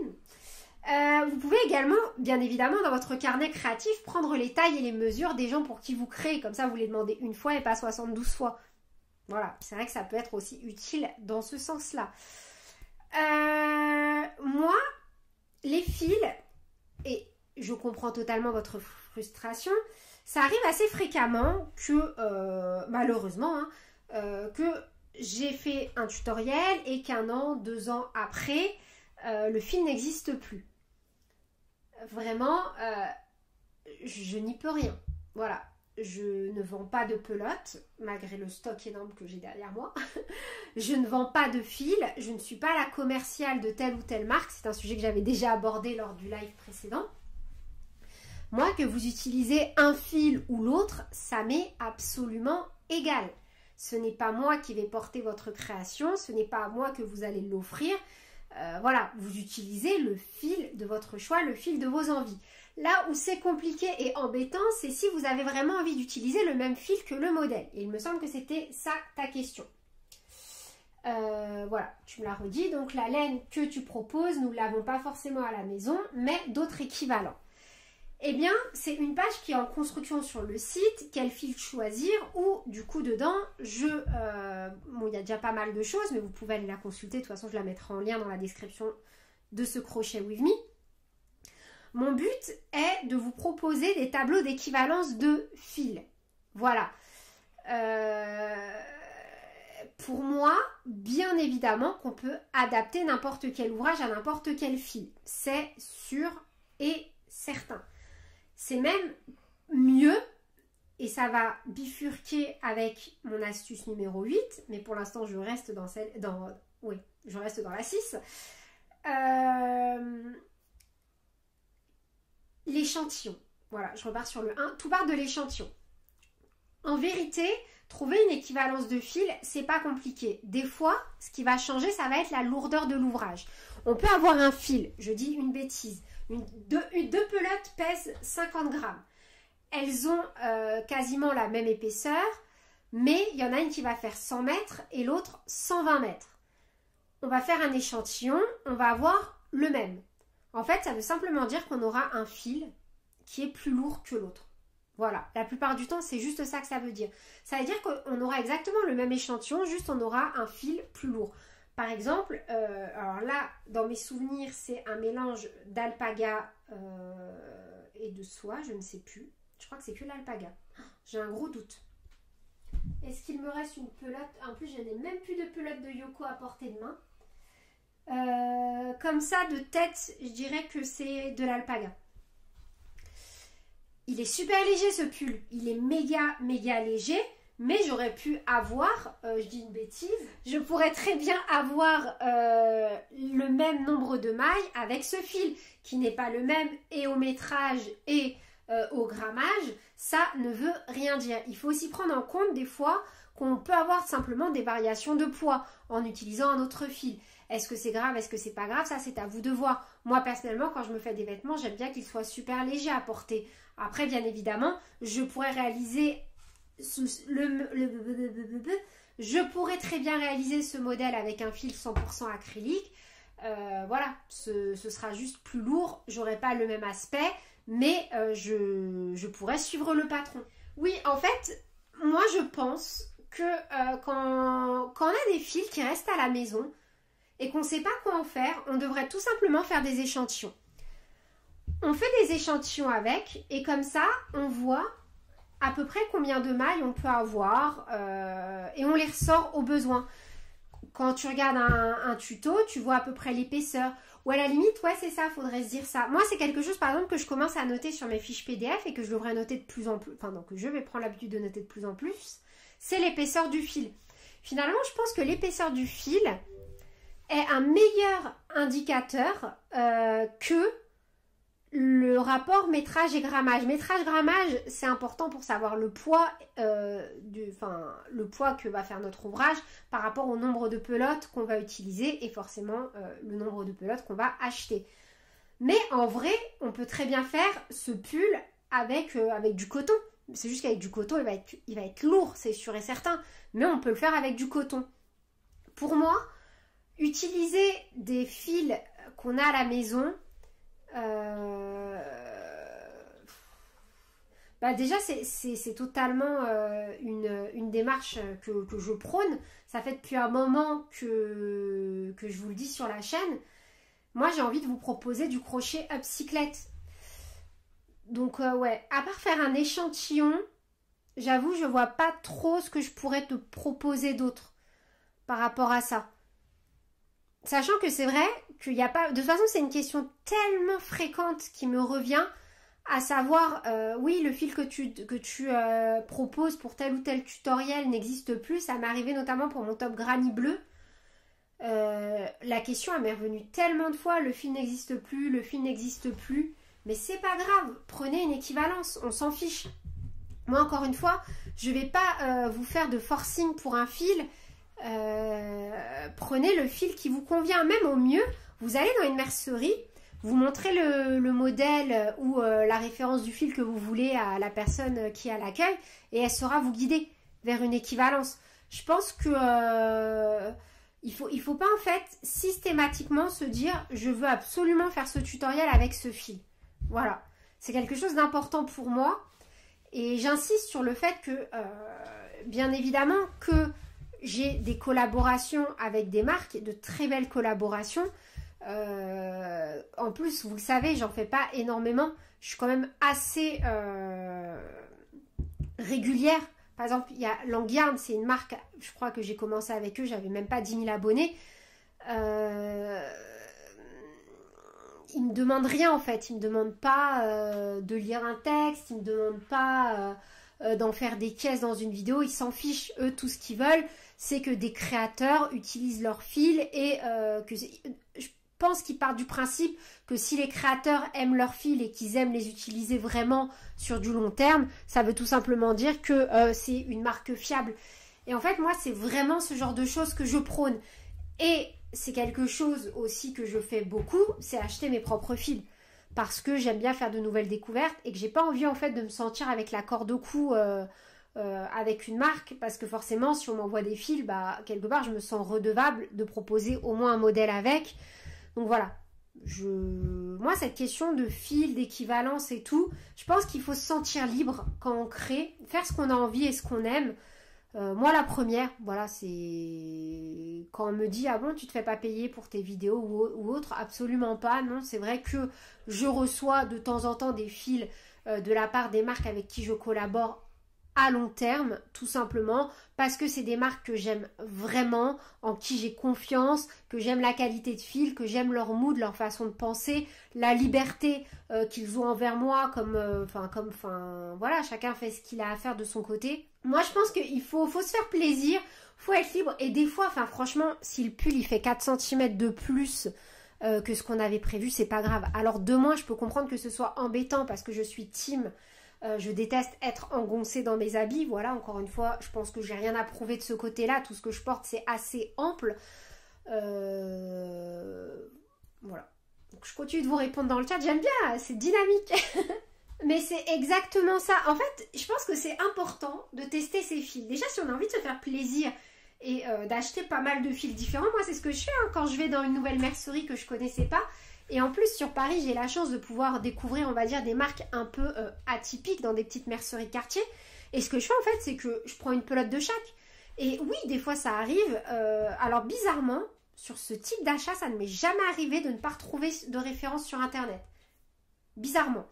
Vous pouvez également, bien évidemment, dans votre carnet créatif, prendre les tailles et les mesures des gens pour qui vous créez. Comme ça, vous les demandez une fois et pas 72 fois. Voilà, c'est vrai que ça peut être aussi utile dans ce sens-là. Moi, les fils, et je comprends totalement votre frustration, ça arrive assez fréquemment que, malheureusement, que j'ai fait un tutoriel et qu'un an, 2 ans après, le fil n'existe plus. Vraiment, je n'y peux rien. Voilà. je ne vends pas de pelote, malgré le stock énorme que j'ai derrière moi. Je ne vends pas de fil, je ne suis pas la commerciale de telle ou telle marque. C'est un sujet que j'avais déjà abordé lors du live précédent. Moi, que vous utilisez un fil ou l'autre, ça m'est absolument égal. Ce n'est pas moi qui vais porter votre création, ce n'est pas à moi que vous allez l'offrir. Voilà, vous utilisez le fil de votre choix, le fil de vos envies. Là où c'est compliqué et embêtant, c'est si vous avez vraiment envie d'utiliser le même fil que le modèle. Et il me semble que c'était ça ta question. Voilà, tu me l'as redit. Donc la laine que tu proposes, nous ne l'avons pas forcément à la maison, mais d'autres équivalents. Eh bien, c'est une page qui est en construction sur le site, quel fil choisir, ou du coup dedans, bon, il y a déjà pas mal de choses, mais vous pouvez aller la consulter, de toute façon je la mettrai en lien dans la description de ce crochet With Me. Mon but est de vous proposer des tableaux d'équivalence de fils. Voilà. Pour moi, bien évidemment qu'on peut adapter n'importe quel ouvrage à n'importe quel fil. C'est sûr et certain. C'est même mieux, et ça va bifurquer avec mon astuce numéro 8, mais pour l'instant je reste je reste dans la 6. L'échantillon. Voilà, je repars sur le 1. Tout part de l'échantillon. En vérité, trouver une équivalence de fil, c'est pas compliqué. Des fois, ce qui va changer, ça va être la lourdeur de l'ouvrage. On peut avoir un fil, je dis une bêtise, deux pelotes pèsent 50 grammes. Elles ont quasiment la même épaisseur, mais il y en a une qui va faire 100 mètres et l'autre 120 mètres. On va faire un échantillon, on va avoir le même. En fait, ça veut simplement dire qu'on aura un fil qui est plus lourd que l'autre. Voilà, la plupart du temps, c'est juste ça que ça veut dire. Ça veut dire qu'on aura exactement le même échantillon, juste on aura un fil plus lourd. Par exemple, alors là, dans mes souvenirs, c'est un mélange d'alpaga et de soie, je ne sais plus. Je crois que c'est que l'alpaga. J'ai un gros doute. Est-ce qu'il me reste une pelote? En plus, je n'ai même plus de pelote de Yoko à portée de main. Comme ça, de tête, je dirais que c'est de l'alpaga. Il est super léger ce pull. Il est méga léger. Mais j'aurais pu avoir, je dis une bêtise, je pourrais très bien avoir le même nombre de mailles avec ce fil qui n'est pas le même et au métrage et au grammage. Ça ne veut rien dire. Il faut aussi prendre en compte des fois qu'on peut avoir simplement des variations de poids en utilisant un autre fil. Est-ce que c'est grave, est-ce que c'est pas grave? Ça, c'est à vous de voir. Moi, personnellement, quand je me fais des vêtements, j'aime bien qu'ils soient super légers à porter. Après, bien évidemment, je pourrais réaliser... Je pourrais très bien réaliser ce modèle avec un fil 100% acrylique. Voilà, ce sera juste plus lourd. J'aurai pas le même aspect, mais je pourrais suivre le patron. Oui, en fait, moi je pense que quand on a des fils qui restent à la maison et qu'on ne sait pas quoi en faire, on devrait tout simplement faire des échantillons. On fait des échantillons avec et comme ça, on voit à peu près combien de mailles on peut avoir et on les ressort au besoin. Quand tu regardes un tuto, tu vois à peu près l'épaisseur. Ou à la limite, ouais, c'est ça, faudrait se dire ça. Moi, c'est quelque chose, par exemple, que je commence à noter sur mes fiches PDF et que je devrais noter de plus en plus, enfin, donc que je vais prendre l'habitude de noter de plus en plus, c'est l'épaisseur du fil. Finalement, je pense que l'épaisseur du fil est un meilleur indicateur que le rapport métrage et grammage. Métrage-grammage, c'est important pour savoir le poids, le poids que va faire notre ouvrage par rapport au nombre de pelotes qu'on va utiliser et forcément le nombre de pelotes qu'on va acheter. Mais en vrai, on peut très bien faire ce pull avec du coton. C'est juste qu'avec du coton, il va être lourd, c'est sûr et certain. Mais on peut le faire avec du coton. Pour moi, utiliser des fils qu'on a à la maison... déjà c'est totalement une démarche que je prône. Ça fait depuis un moment que je vous le dis sur la chaîne. Moi j'ai envie de vous proposer du crochet upcyclette. Donc ouais, à part faire un échantillon, j'avoue je vois pas trop ce que je pourrais te proposer d'autre par rapport à ça. Sachant que c'est vrai qu'il n'y a pas... De toute façon, c'est une question tellement fréquente qui me revient à savoir, oui, le fil que tu proposes pour tel ou tel tutoriel n'existe plus. Ça m'est arrivé notamment pour mon top granny bleu. La question elle m'est revenue tellement de fois, le fil n'existe plus, le fil n'existe plus. Mais c'est pas grave, prenez une équivalence, on s'en fiche. Moi, encore une fois, je vais pas vous faire de forcing pour un fil. Prenez le fil qui vous convient. Même au mieux, vous allez dans une mercerie, vous montrez le modèle ou la référence du fil que vous voulez à la personne qui est à l'accueil et elle saura vous guider vers une équivalence. Je pense que il faut pas en fait systématiquement se dire je veux absolument faire ce tutoriel avec ce fil. Voilà, c'est quelque chose d'important pour moi et j'insiste sur le fait que bien évidemment que j'ai des collaborations avec des marques, de très belles collaborations. En plus, vous le savez, j'en fais pas énormément. Je suis quand même assez régulière. Par exemple, il y a Langyard, c'est une marque, je crois que j'ai commencé avec eux, j'avais même pas 10 000 abonnés. Ils me demandent rien en fait. Ils me demandent pas de lire un texte, ils me demandent pas d'en faire des caisses dans une vidéo. Ils s'en fichent. Eux, tout ce qu'ils veulent, c'est que des créateurs utilisent leur fil et que je pense qu'ils partent du principe que si les créateurs aiment leur fil et qu'ils aiment les utiliser vraiment sur du long terme, ça veut tout simplement dire que c'est une marque fiable. Et en fait, moi, c'est vraiment ce genre de choses que je prône. Et c'est quelque chose aussi que je fais beaucoup, c'est acheter mes propres fils. Parce que j'aime bien faire de nouvelles découvertes et que j'ai pas envie en fait de me sentir avec la corde au cou avec une marque. Parce que forcément, si on m'envoie des fils, bah, quelque part, je me sens redevable de proposer au moins un modèle avec. Donc voilà. Moi, cette question de fil, d'équivalence et tout, je pense qu'il faut se sentir libre quand on crée, faire ce qu'on a envie et ce qu'on aime. Moi la première, voilà, c'est quand on me dit ah bon tu te fais pas payer pour tes vidéos ou autre, absolument pas, non, c'est vrai que je reçois de temps en temps des fils de la part des marques avec qui je collabore à long terme, tout simplement parce que c'est des marques que j'aime vraiment, en qui j'ai confiance, que j'aime la qualité de fil, que j'aime leur mood, leur façon de penser, la liberté qu'ils ont envers moi, voilà, chacun fait ce qu'il a à faire de son côté. Moi, je pense qu'il faut se faire plaisir, faut être libre et des fois, enfin franchement, si le pull il fait 4 cm de plus que ce qu'on avait prévu, c'est pas grave. Alors de moins, je peux comprendre que ce soit embêtant parce que je suis team. Je déteste être engoncée dans mes habits. Voilà, encore une fois, je pense que j'ai rien à prouver de ce côté-là. Tout ce que je porte, c'est assez ample. Voilà. Donc, je continue de vous répondre dans le chat. J'aime bien, c'est dynamique. Mais c'est exactement ça. En fait, je pense que c'est important de tester ses fils. Déjà, si on a envie de se faire plaisir et d'acheter pas mal de fils différents, moi, c'est ce que je fais quand je vais dans une nouvelle mercerie que je connaissais pas. Et en plus, sur Paris, j'ai la chance de pouvoir découvrir, on va dire, des marques un peu atypiques dans des petites merceries de quartier. Et ce que je fais, en fait, c'est que je prends une pelote de chaque. Et oui, des fois, ça arrive. Alors, bizarrement, sur ce type d'achat, ça ne m'est jamais arrivé de ne pas retrouver de référence sur Internet. Bizarrement.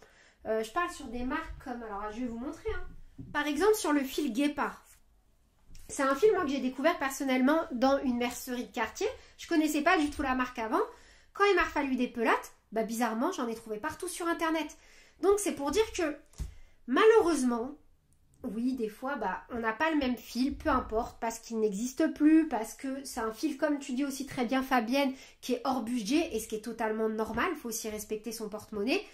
Je parle sur des marques comme... Alors, je vais vous montrer. Hein. Par exemple, sur le fil Guépard. C'est un fil, moi, que j'ai découvert personnellement dans une mercerie de quartier. Je ne connaissais pas du tout la marque avant. Quand il m'a fallu des pelotes, bah bizarrement, j'en ai trouvé partout sur Internet. Donc, c'est pour dire que, malheureusement, oui, des fois, bah, on n'a pas le même fil, peu importe, parce qu'il n'existe plus, parce que c'est un fil, comme tu dis aussi très bien, Fabienne, qui est hors budget, et ce qui est totalement normal, il faut aussi respecter son porte-monnaie.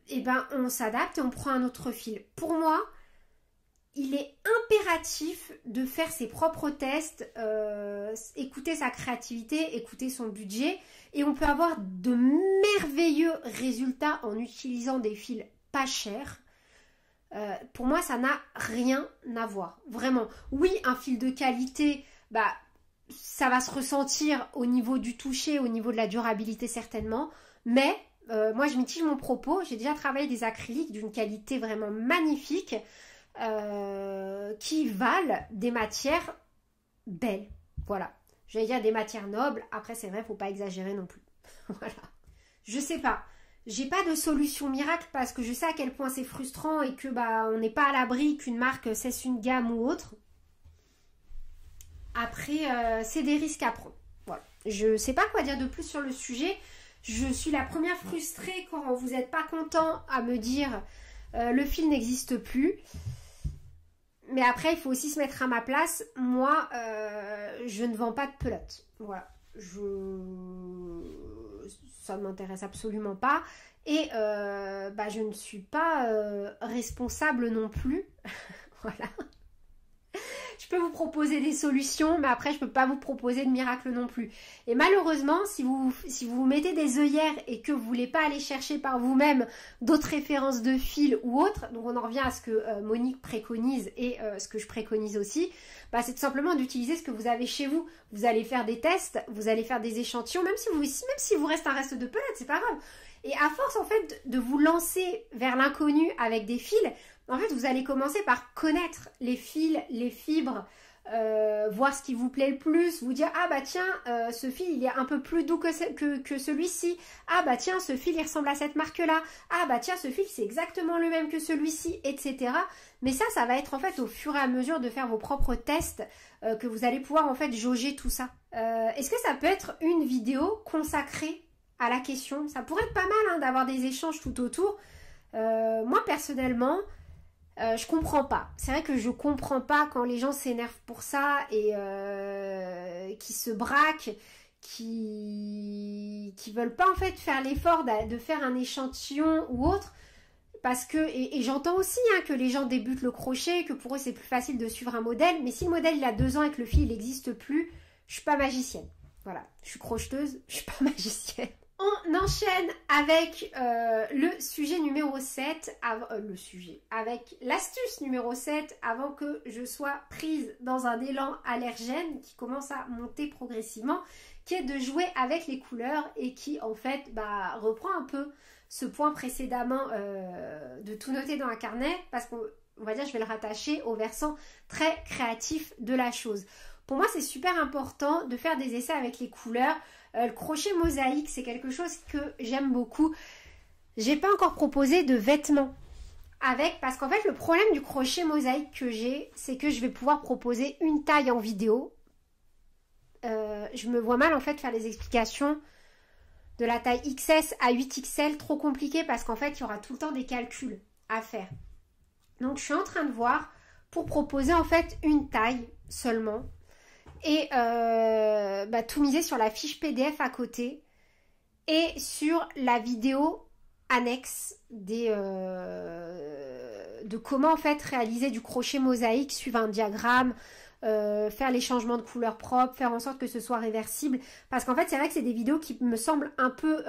Et ben, on s'adapte et on prend un autre fil. Pour moi, il est impératif de faire ses propres tests, écouter sa créativité, écouter son budget. Et on peut avoir de merveilleux résultats en utilisant des fils pas chers. Pour moi, ça n'a rien à voir. Vraiment. Oui, un fil de qualité, bah, ça va se ressentir au niveau du toucher, au niveau de la durabilité certainement. Mais moi, je mitige mon propos. J'ai déjà travaillé des acryliques d'une qualité vraiment magnifique. Qui valent des matières belles, voilà, j'allais dire des matières nobles, après c'est vrai, faut pas exagérer non plus. Voilà, je sais pas, j'ai pas de solution miracle parce que je sais à quel point c'est frustrant et que bah on n'est pas à l'abri qu'une marque cesse une gamme ou autre. Après c'est des risques à prendre. Voilà, je sais pas quoi dire de plus sur le sujet. Je suis la première frustrée quand vous n'êtes pas content à me dire le fil n'existe plus. Mais après, il faut aussi se mettre à ma place. Moi, je ne vends pas de pelote. Voilà. Ça ne m'intéresse absolument pas. Et je ne suis pas responsable non plus. Voilà. Je peux vous proposer des solutions, mais après, je ne peux pas vous proposer de miracle non plus. Et malheureusement, si vous mettez des œillères et que vous ne voulez pas aller chercher par vous-même d'autres références de fils ou autres, donc on en revient à ce que Monique préconise et ce que je préconise aussi, c'est tout simplement d'utiliser ce que vous avez chez vous. Vous allez faire des tests, vous allez faire des échantillons, même si vous reste un reste de pelote, c'est pas grave. Et à force, en fait, de vous lancer vers l'inconnu avec des fils, en fait, vous allez commencer par connaître les fils, les fibres, voir ce qui vous plaît le plus, vous dire « Ah bah tiens, ce fil, il est un peu plus doux que celui-ci. Ah bah tiens, ce fil, il ressemble à cette marque-là. Ah bah tiens, ce fil, c'est exactement le même que celui-ci, etc. » Mais ça va être en fait au fur et à mesure de faire vos propres tests que vous allez pouvoir en fait jauger tout ça. Est-ce que ça peut être une vidéo consacrée à la question? Ça pourrait être pas mal hein, d'avoir des échanges tout autour. Moi, personnellement... je comprends pas. C'est vrai que je comprends pas quand les gens s'énervent pour ça et qui se braquent, qui veulent pas en fait faire l'effort de faire un échantillon ou autre. Parce que, et j'entends aussi hein, que les gens débutent le crochet, que pour eux c'est plus facile de suivre un modèle. Mais si le modèle il a 2 ans et que le fil il n'existe plus, je suis pas magicienne. Voilà, je suis crocheteuse, je suis pas magicienne. On enchaîne avec le sujet numéro 7, avec l'astuce numéro 7 avant que je sois prise dans un élan allergène qui commence à monter progressivement, qui est de jouer avec les couleurs et qui en fait reprend un peu ce point précédemment de tout noter dans un carnet parce qu'on va dire je vais le rattacher au versant très créatif de la chose. Pour moi c'est super important de faire des essais avec les couleurs. Le crochet mosaïque, c'est quelque chose que j'aime beaucoup. J'ai pas encore proposé de vêtements avec, parce qu'en fait, le problème du crochet mosaïque que j'ai, c'est que je vais pouvoir proposer une taille en vidéo. Je me vois mal en fait faire les explications de la taille XS à 8XL, trop compliqué parce qu'en fait, il y aura tout le temps des calculs à faire. Donc, je suis en train de voir pour proposer en fait une taille seulement. Et tout miser sur la fiche PDF à côté et sur la vidéo annexe de comment en fait réaliser du crochet mosaïque, suivre un diagramme, faire les changements de couleur propres, faire en sorte que ce soit réversible. Parce qu'en fait c'est vrai que c'est des vidéos qui me semblent un peu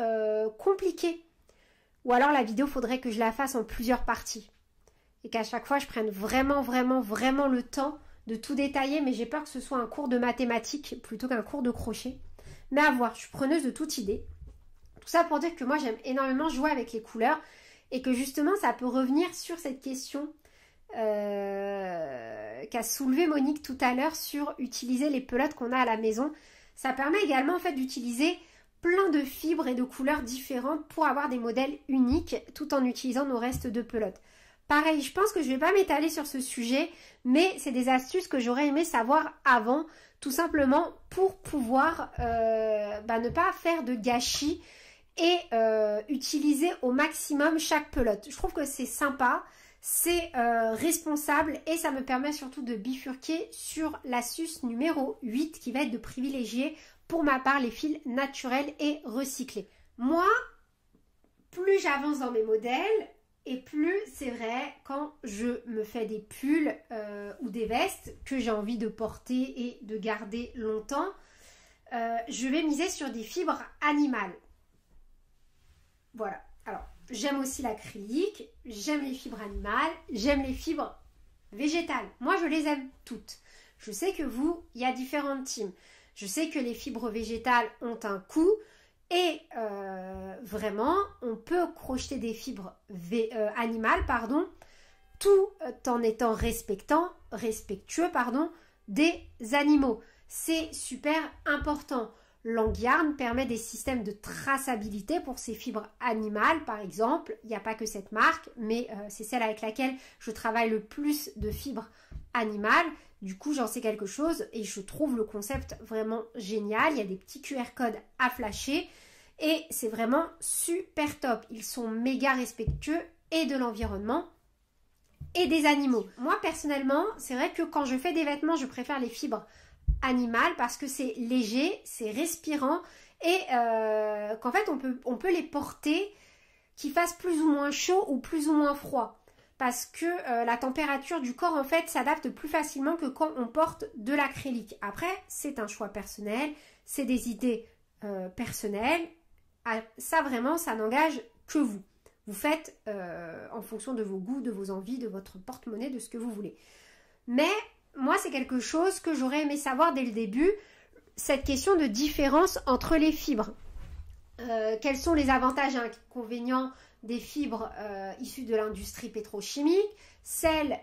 compliquées. Ou alors la vidéo faudrait que je la fasse en plusieurs parties. Et qu'à chaque fois je prenne vraiment le temps de tout détailler, mais j'ai peur que ce soit un cours de mathématiques plutôt qu'un cours de crochet. Mais à voir, je suis preneuse de toute idée. Tout ça pour dire que moi j'aime énormément jouer avec les couleurs et que justement ça peut revenir sur cette question qu'a soulevée Monique tout à l'heure sur utiliser les pelotes qu'on a à la maison. Ça permet également en fait d'utiliser plein de fibres et de couleurs différentes pour avoir des modèles uniques tout en utilisant nos restes de pelotes. Pareil, je pense que je ne vais pas m'étaler sur ce sujet, mais c'est des astuces que j'aurais aimé savoir avant, tout simplement pour pouvoir ne pas faire de gâchis et utiliser au maximum chaque pelote. Je trouve que c'est sympa, c'est responsable et ça me permet surtout de bifurquer sur l'astuce numéro 8 qui va être de privilégier pour ma part les fils naturels et recyclés. Moi, plus j'avance dans mes modèles, et plus c'est vrai quand je me fais des pulls ou des vestes que j'ai envie de porter et de garder longtemps, je vais miser sur des fibres animales. Voilà. Alors, j'aime aussi l'acrylique, j'aime les fibres animales, j'aime les fibres végétales. Moi, je les aime toutes. Je sais que vous, il y a différentes teams. Je sais que les fibres végétales ont un coût. Et vraiment, on peut crocheter des fibres animales, tout en étant respectueux des animaux. C'est super important. Langyarn permet des systèmes de traçabilité pour ces fibres animales, par exemple. Il n'y a pas que cette marque, mais c'est celle avec laquelle je travaille le plus de fibres animales. Du coup, j'en sais quelque chose et je trouve le concept vraiment génial. Il y a des petits QR codes à flasher et c'est vraiment super top. Ils sont méga respectueux et de l'environnement et des animaux. Moi personnellement, c'est vrai que quand je fais des vêtements, je préfère les fibres animales parce que c'est léger, c'est respirant et qu'en fait on peut les porter, qu'il fasse plus ou moins chaud ou plus ou moins froid. Parce que la température du corps en fait s'adapte plus facilement que quand on porte de l'acrylique. Après, c'est un choix personnel, c'est des idées personnelles. Ça vraiment, ça n'engage que vous. Vous faites en fonction de vos goûts, de vos envies, de votre porte-monnaie, de ce que vous voulez. Mais moi, c'est quelque chose que j'aurais aimé savoir dès le début, cette question de différence entre les fibres. Quels sont les avantages et inconvénients des fibres issues de l'industrie pétrochimique, celles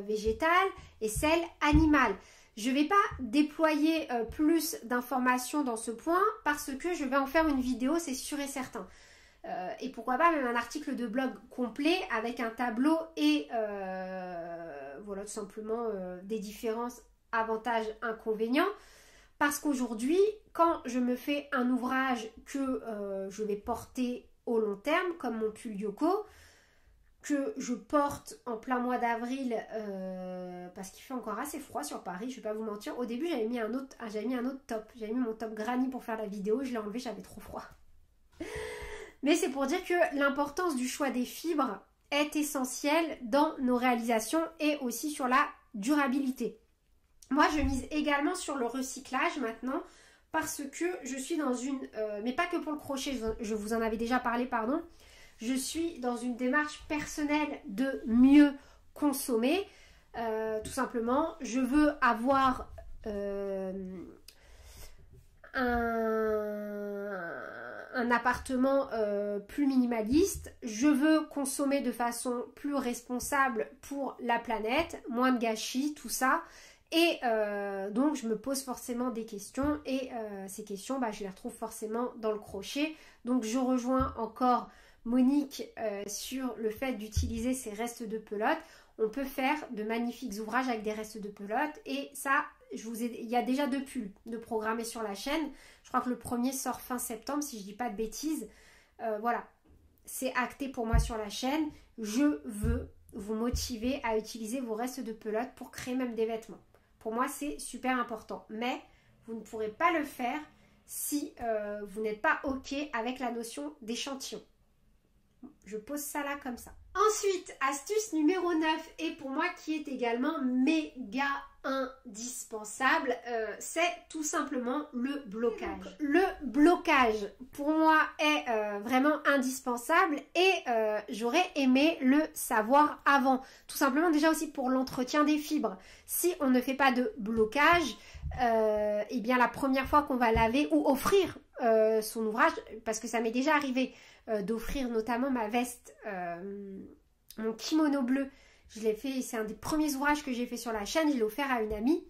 végétales et celles animales. Je ne vais pas déployer plus d'informations dans ce point parce que je vais en faire une vidéo, c'est sûr et certain. Et pourquoi pas même un article de blog complet avec un tableau et voilà tout simplement des différences, avantages, inconvénients. Parce qu'aujourd'hui, quand je me fais un ouvrage que je vais porter au long terme, comme mon pull Yoko, que je porte en plein mois d'avril, parce qu'il fait encore assez froid sur Paris, je vais pas vous mentir. Au début, j'avais mis un autre top. J'avais mis mon top granny pour faire la vidéo, je l'ai enlevé, j'avais trop froid. Mais c'est pour dire que l'importance du choix des fibres est essentielle dans nos réalisations et aussi sur la durabilité. Moi, je mise également sur le recyclage maintenant parce que je suis dans une... mais pas que pour le crochet, je vous en avais déjà parlé, pardon. Je suis dans une démarche personnelle de mieux consommer. Tout simplement, je veux avoir un appartement plus minimaliste. Je veux consommer de façon plus responsable pour la planète, moins de gâchis, tout ça. Et donc je me pose forcément des questions et ces questions je les retrouve forcément dans le crochet. Donc je rejoins encore Monique sur le fait d'utiliser ces restes de pelote. On peut faire de magnifiques ouvrages avec des restes de pelote et ça, il y a déjà 2 pulls de programmés sur la chaîne. Je crois que le premier sort fin septembre si je dis pas de bêtises. Voilà, c'est acté pour moi sur la chaîne. Je veux vous motiver à utiliser vos restes de pelote pour créer même des vêtements. Pour moi, c'est super important. Mais vous ne pourrez pas le faire si vous n'êtes pas OK avec la notion d'échantillon. Je pose ça là comme ça. Ensuite, astuce numéro 9, et pour moi qui est également méga indispensable, c'est tout simplement le blocage. Le blocage, pour moi, est vraiment indispensable et j'aurais aimé le savoir avant. Tout simplement déjà aussi pour l'entretien des fibres. Si on ne fait pas de blocage, eh bien la première fois qu'on va laver ou offrir son ouvrage, parce que ça m'est déjà arrivé d'offrir notamment ma veste, mon kimono bleu, je l'ai fait, c'est un des premiers ouvrages que j'ai fait sur la chaîne, je l'ai offert à une amie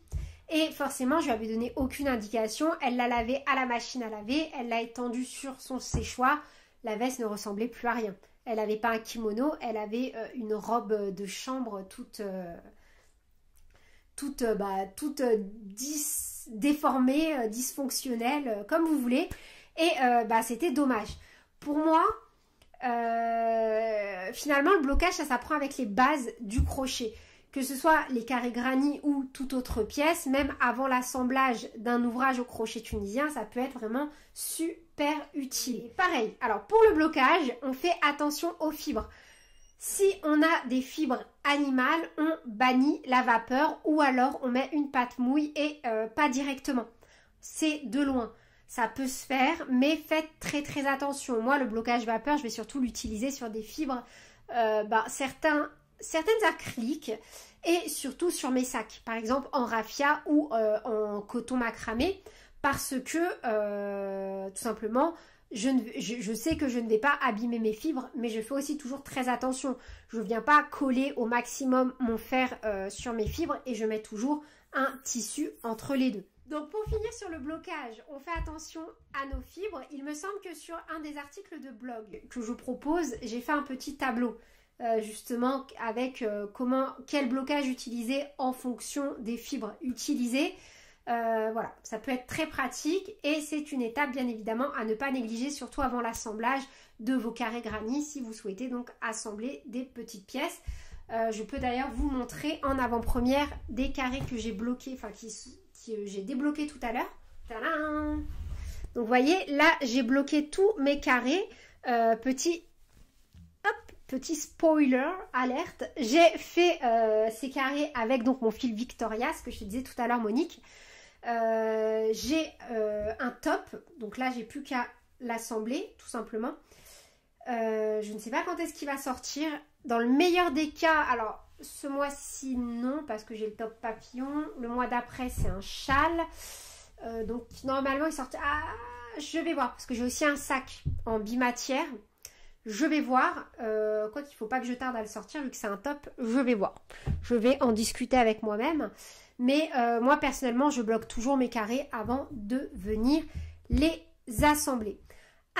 et forcément je lui avais donné aucune indication, elle l'a lavé à la machine à laver, elle l'a étendu sur son séchoir, la veste ne ressemblait plus à rien, elle n'avait pas un kimono, elle avait une robe de chambre toute déformée, dysfonctionnelle, comme vous voulez, et c'était dommage. Pour moi, finalement, le blocage, ça s'apprend avec les bases du crochet. Que ce soit les carrés granny ou toute autre pièce, même avant l'assemblage d'un ouvrage au crochet tunisien, ça peut être vraiment super utile. Et pareil, alors pour le blocage, on fait attention aux fibres. Si on a des fibres animales, on bannit la vapeur ou alors on met une pâte mouille et pas directement. C'est de loin. Ça peut se faire, mais faites très très attention. Moi, le blocage vapeur, je vais surtout l'utiliser sur des fibres, certaines acryliques et surtout sur mes sacs. Par exemple, en raffia ou en coton macramé, parce que tout simplement, je sais que je ne vais pas abîmer mes fibres, mais je fais aussi toujours très attention. Je ne viens pas coller au maximum mon fer sur mes fibres et je mets toujours un tissu entre les deux. Donc pour finir sur le blocage, on fait attention à nos fibres. Il me semble que sur un des articles de blog que je propose, j'ai fait un petit tableau justement avec quel blocage utiliser en fonction des fibres utilisées. Voilà, ça peut être très pratique et c'est une étape bien évidemment à ne pas négliger, surtout avant l'assemblage de vos carrés granny si vous souhaitez donc assembler des petites pièces. Je peux d'ailleurs vous montrer en avant-première des carrés que j'ai bloqués, enfin j'ai débloqué tout à l'heure. Tadam! Donc vous voyez, là j'ai bloqué tous mes carrés. Petit spoiler, alerte, j'ai fait ces carrés avec donc mon fil Victoria, ce que je te disais tout à l'heure Monique. J'ai un top, donc là j'ai plus qu'à l'assembler tout simplement. Je ne sais pas quand est-ce qu'il va sortir. Dans le meilleur des cas, alors ce mois-ci non parce que j'ai le top papillon. Le mois d'après c'est un châle. Donc normalement il sort. Ah, je vais voir parce que j'ai aussi un sac en bimatière. Je vais voir. Quoi qu'il ne faut pas que je tarde à le sortir vu que c'est un top. Je vais voir. Je vais en discuter avec moi-même. Mais moi personnellement je bloque toujours mes carrés avant de venir les assembler.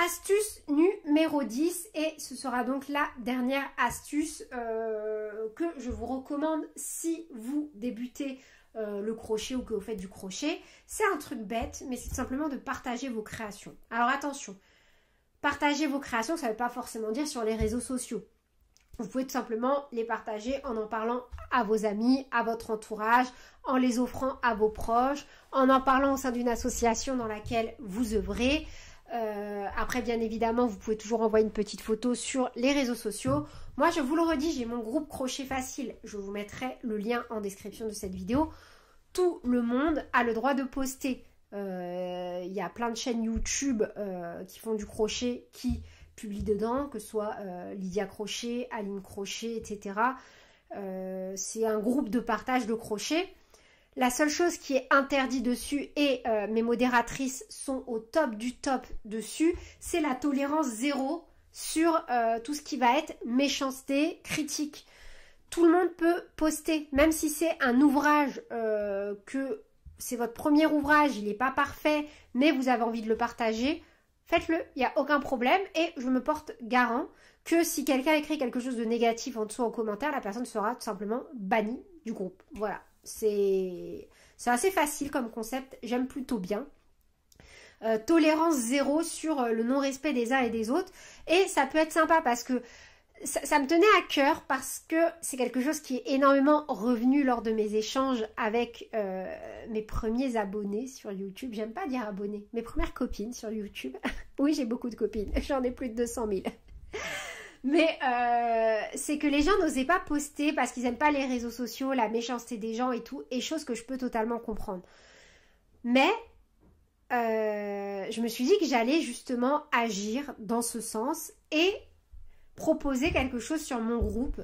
Astuce numéro 10 et ce sera donc la dernière astuce que je vous recommande si vous débutez le crochet ou que vous faites du crochet. C'est un truc bête mais c'est simplement de partager vos créations. Alors attention, partager vos créations ça ne veut pas forcément dire sur les réseaux sociaux. Vous pouvez tout simplement les partager en parlant à vos amis, à votre entourage, en les offrant à vos proches, en parlant au sein d'une association dans laquelle vous œuvrez. Après bien évidemment vous pouvez toujours envoyer une petite photo sur les réseaux sociaux. Moi je vous le redis, j'ai mon groupe crochet facile, je vous mettrai le lien en description de cette vidéo. Tout le monde a le droit de poster. Il y a plein de chaînes YouTube qui font du crochet qui publient dedans, que ce soit Lydia Crochet, Aline Crochet, etc. C'est un groupe de partage de crochet. La seule chose qui est interdite dessus, et mes modératrices sont au top du top dessus, c'est la tolérance zéro sur tout ce qui va être méchanceté, critique. Tout le monde peut poster, même si c'est un ouvrage, que c'est votre premier ouvrage, il n'est pas parfait, mais vous avez envie de le partager, faites-le, il n'y a aucun problème. Et je me porte garant que si quelqu'un écrit quelque chose de négatif en dessous en commentaire, la personne sera tout simplement bannie du groupe. Voilà. C'est assez facile comme concept, j'aime plutôt bien. Tolérance zéro sur le non-respect des uns et des autres. Et ça peut être sympa parce que ça me tenait à cœur parce que c'est quelque chose qui est énormément revenu lors de mes échanges avec mes premiers abonnés sur YouTube. J'aime pas dire abonnés, mes premières copines sur YouTube. Oui, j'ai beaucoup de copines, j'en ai plus de 200 000. Mais c'est que les gens n'osaient pas poster parce qu'ils n'aiment pas les réseaux sociaux, la méchanceté des gens et tout, et chose que je peux totalement comprendre. Mais je me suis dit que j'allais justement agir dans ce sens et proposer quelque chose sur mon groupe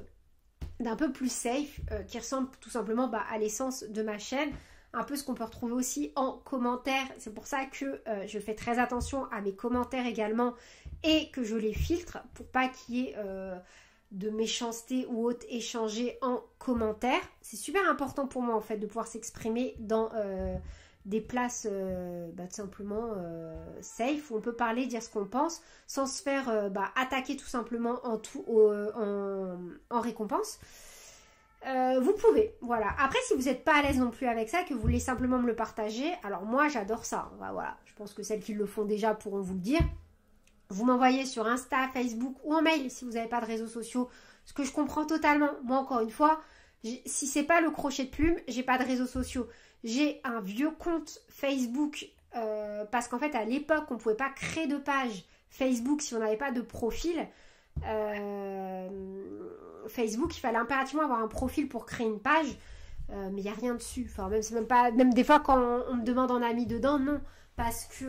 d'un peu plus safe, qui ressemble tout simplement à l'essence de ma chaîne, un peu ce qu'on peut retrouver aussi en commentaire. C'est pour ça que je fais très attention à mes commentaires également et que je les filtre pour pas qu'il y ait de méchanceté ou autre échangée en commentaire. C'est super important pour moi en fait de pouvoir s'exprimer dans des places tout simplement safe où on peut parler, dire ce qu'on pense sans se faire attaquer tout simplement en récompense. Vous pouvez, voilà. Après, si vous n'êtes pas à l'aise non plus avec ça, que vous voulez simplement me le partager, alors moi j'adore ça. Voilà, je pense que celles qui le font déjà pourront vous le dire. Vous m'envoyez sur Insta, Facebook ou en mail si vous n'avez pas de réseaux sociaux, ce que je comprends totalement. Moi, encore une fois, si c'est pas le crochet de plume, j'ai pas de réseaux sociaux. J'ai un vieux compte Facebook parce qu'en fait, à l'époque, on ne pouvait pas créer de page Facebook si on n'avait pas de profil. Facebook, il fallait impérativement avoir un profil pour créer une page, mais il n'y a rien dessus. Enfin, même, c'est même pas, même des fois, quand on me demande en ami dedans, non. Parce que,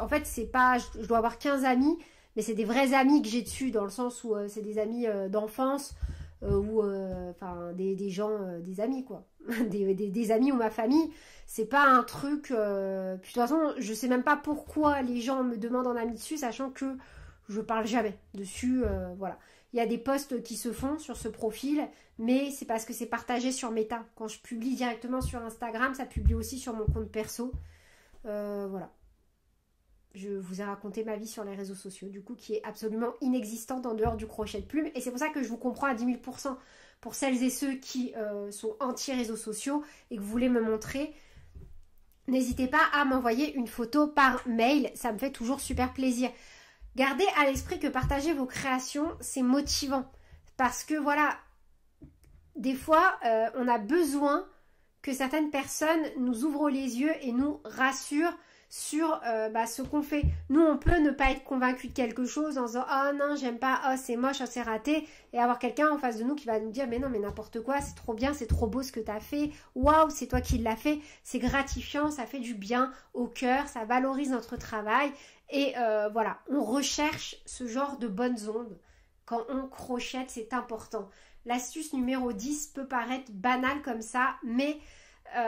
en fait, c'est pas, je dois avoir 15 amis, mais c'est des vrais amis que j'ai dessus, dans le sens où c'est des amis d'enfance, ou enfin, des gens, des amis, quoi. des amis ou ma famille. C'est pas un truc. Puis de toute façon, je sais même pas pourquoi les gens me demandent en ami dessus, sachant que je parle jamais dessus. Voilà. Il y a des posts qui se font sur ce profil, mais c'est parce que c'est partagé sur Meta. Quand je publie directement sur Instagram, ça publie aussi sur mon compte perso. Voilà. Je vous ai raconté ma vie sur les réseaux sociaux, du coup, qui est absolument inexistante en dehors du crochet de plume. Et c'est pour ça que je vous comprends à 10 000 % pour celles et ceux qui sont anti-réseaux sociaux et que vous voulez me montrer. n'hésitez pas à m'envoyer une photo par mail, ça me fait toujours super plaisir. Gardez à l'esprit que partager vos créations, c'est motivant. Parce que voilà, des fois, on a besoin que certaines personnes nous ouvrent les yeux et nous rassurent sur ce qu'on fait. Nous, on peut ne pas être convaincu de quelque chose en disant « Oh non, j'aime pas, oh c'est moche, oh c'est raté » et avoir quelqu'un en face de nous qui va nous dire « Mais non, mais n'importe quoi, c'est trop bien, c'est trop beau ce que tu as fait, waouh, c'est toi qui l'as fait ». C'est gratifiant, ça fait du bien au cœur, ça valorise notre travail et voilà, on recherche ce genre de bonnes ondes. Quand on crochette, c'est important. L'astuce numéro 10 peut paraître banale comme ça, mais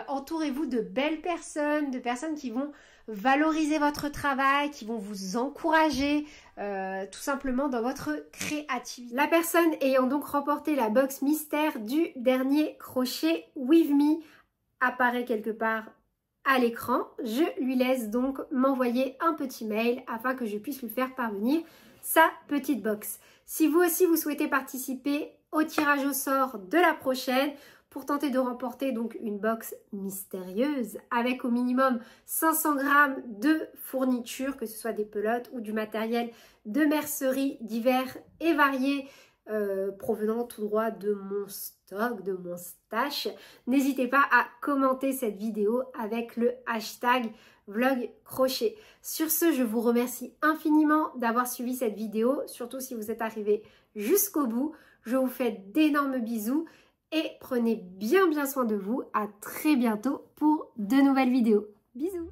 entourez-vous de belles personnes, de personnes qui vont valoriser votre travail, qui vont vous encourager tout simplement dans votre créativité. La personne ayant donc remporté la box mystère du dernier crochet With Me apparaît quelque part à l'écran. Je lui laisse donc m'envoyer un petit mail afin que je puisse lui faire parvenir sa petite box. Si vous aussi vous souhaitez participer au tirage au sort de la prochaine pour tenter de remporter donc une box mystérieuse avec au minimum 500 grammes de fourniture, que ce soit des pelotes ou du matériel de mercerie divers et variés provenant tout droit de mon stock, de mon stash. N'hésitez pas à commenter cette vidéo avec le hashtag vlog crochet. Sur ce, je vous remercie infiniment d'avoir suivi cette vidéo, surtout si vous êtes arrivé jusqu'au bout. Je vous fais d'énormes bisous et prenez bien soin de vous. À très bientôt pour de nouvelles vidéos. Bisous!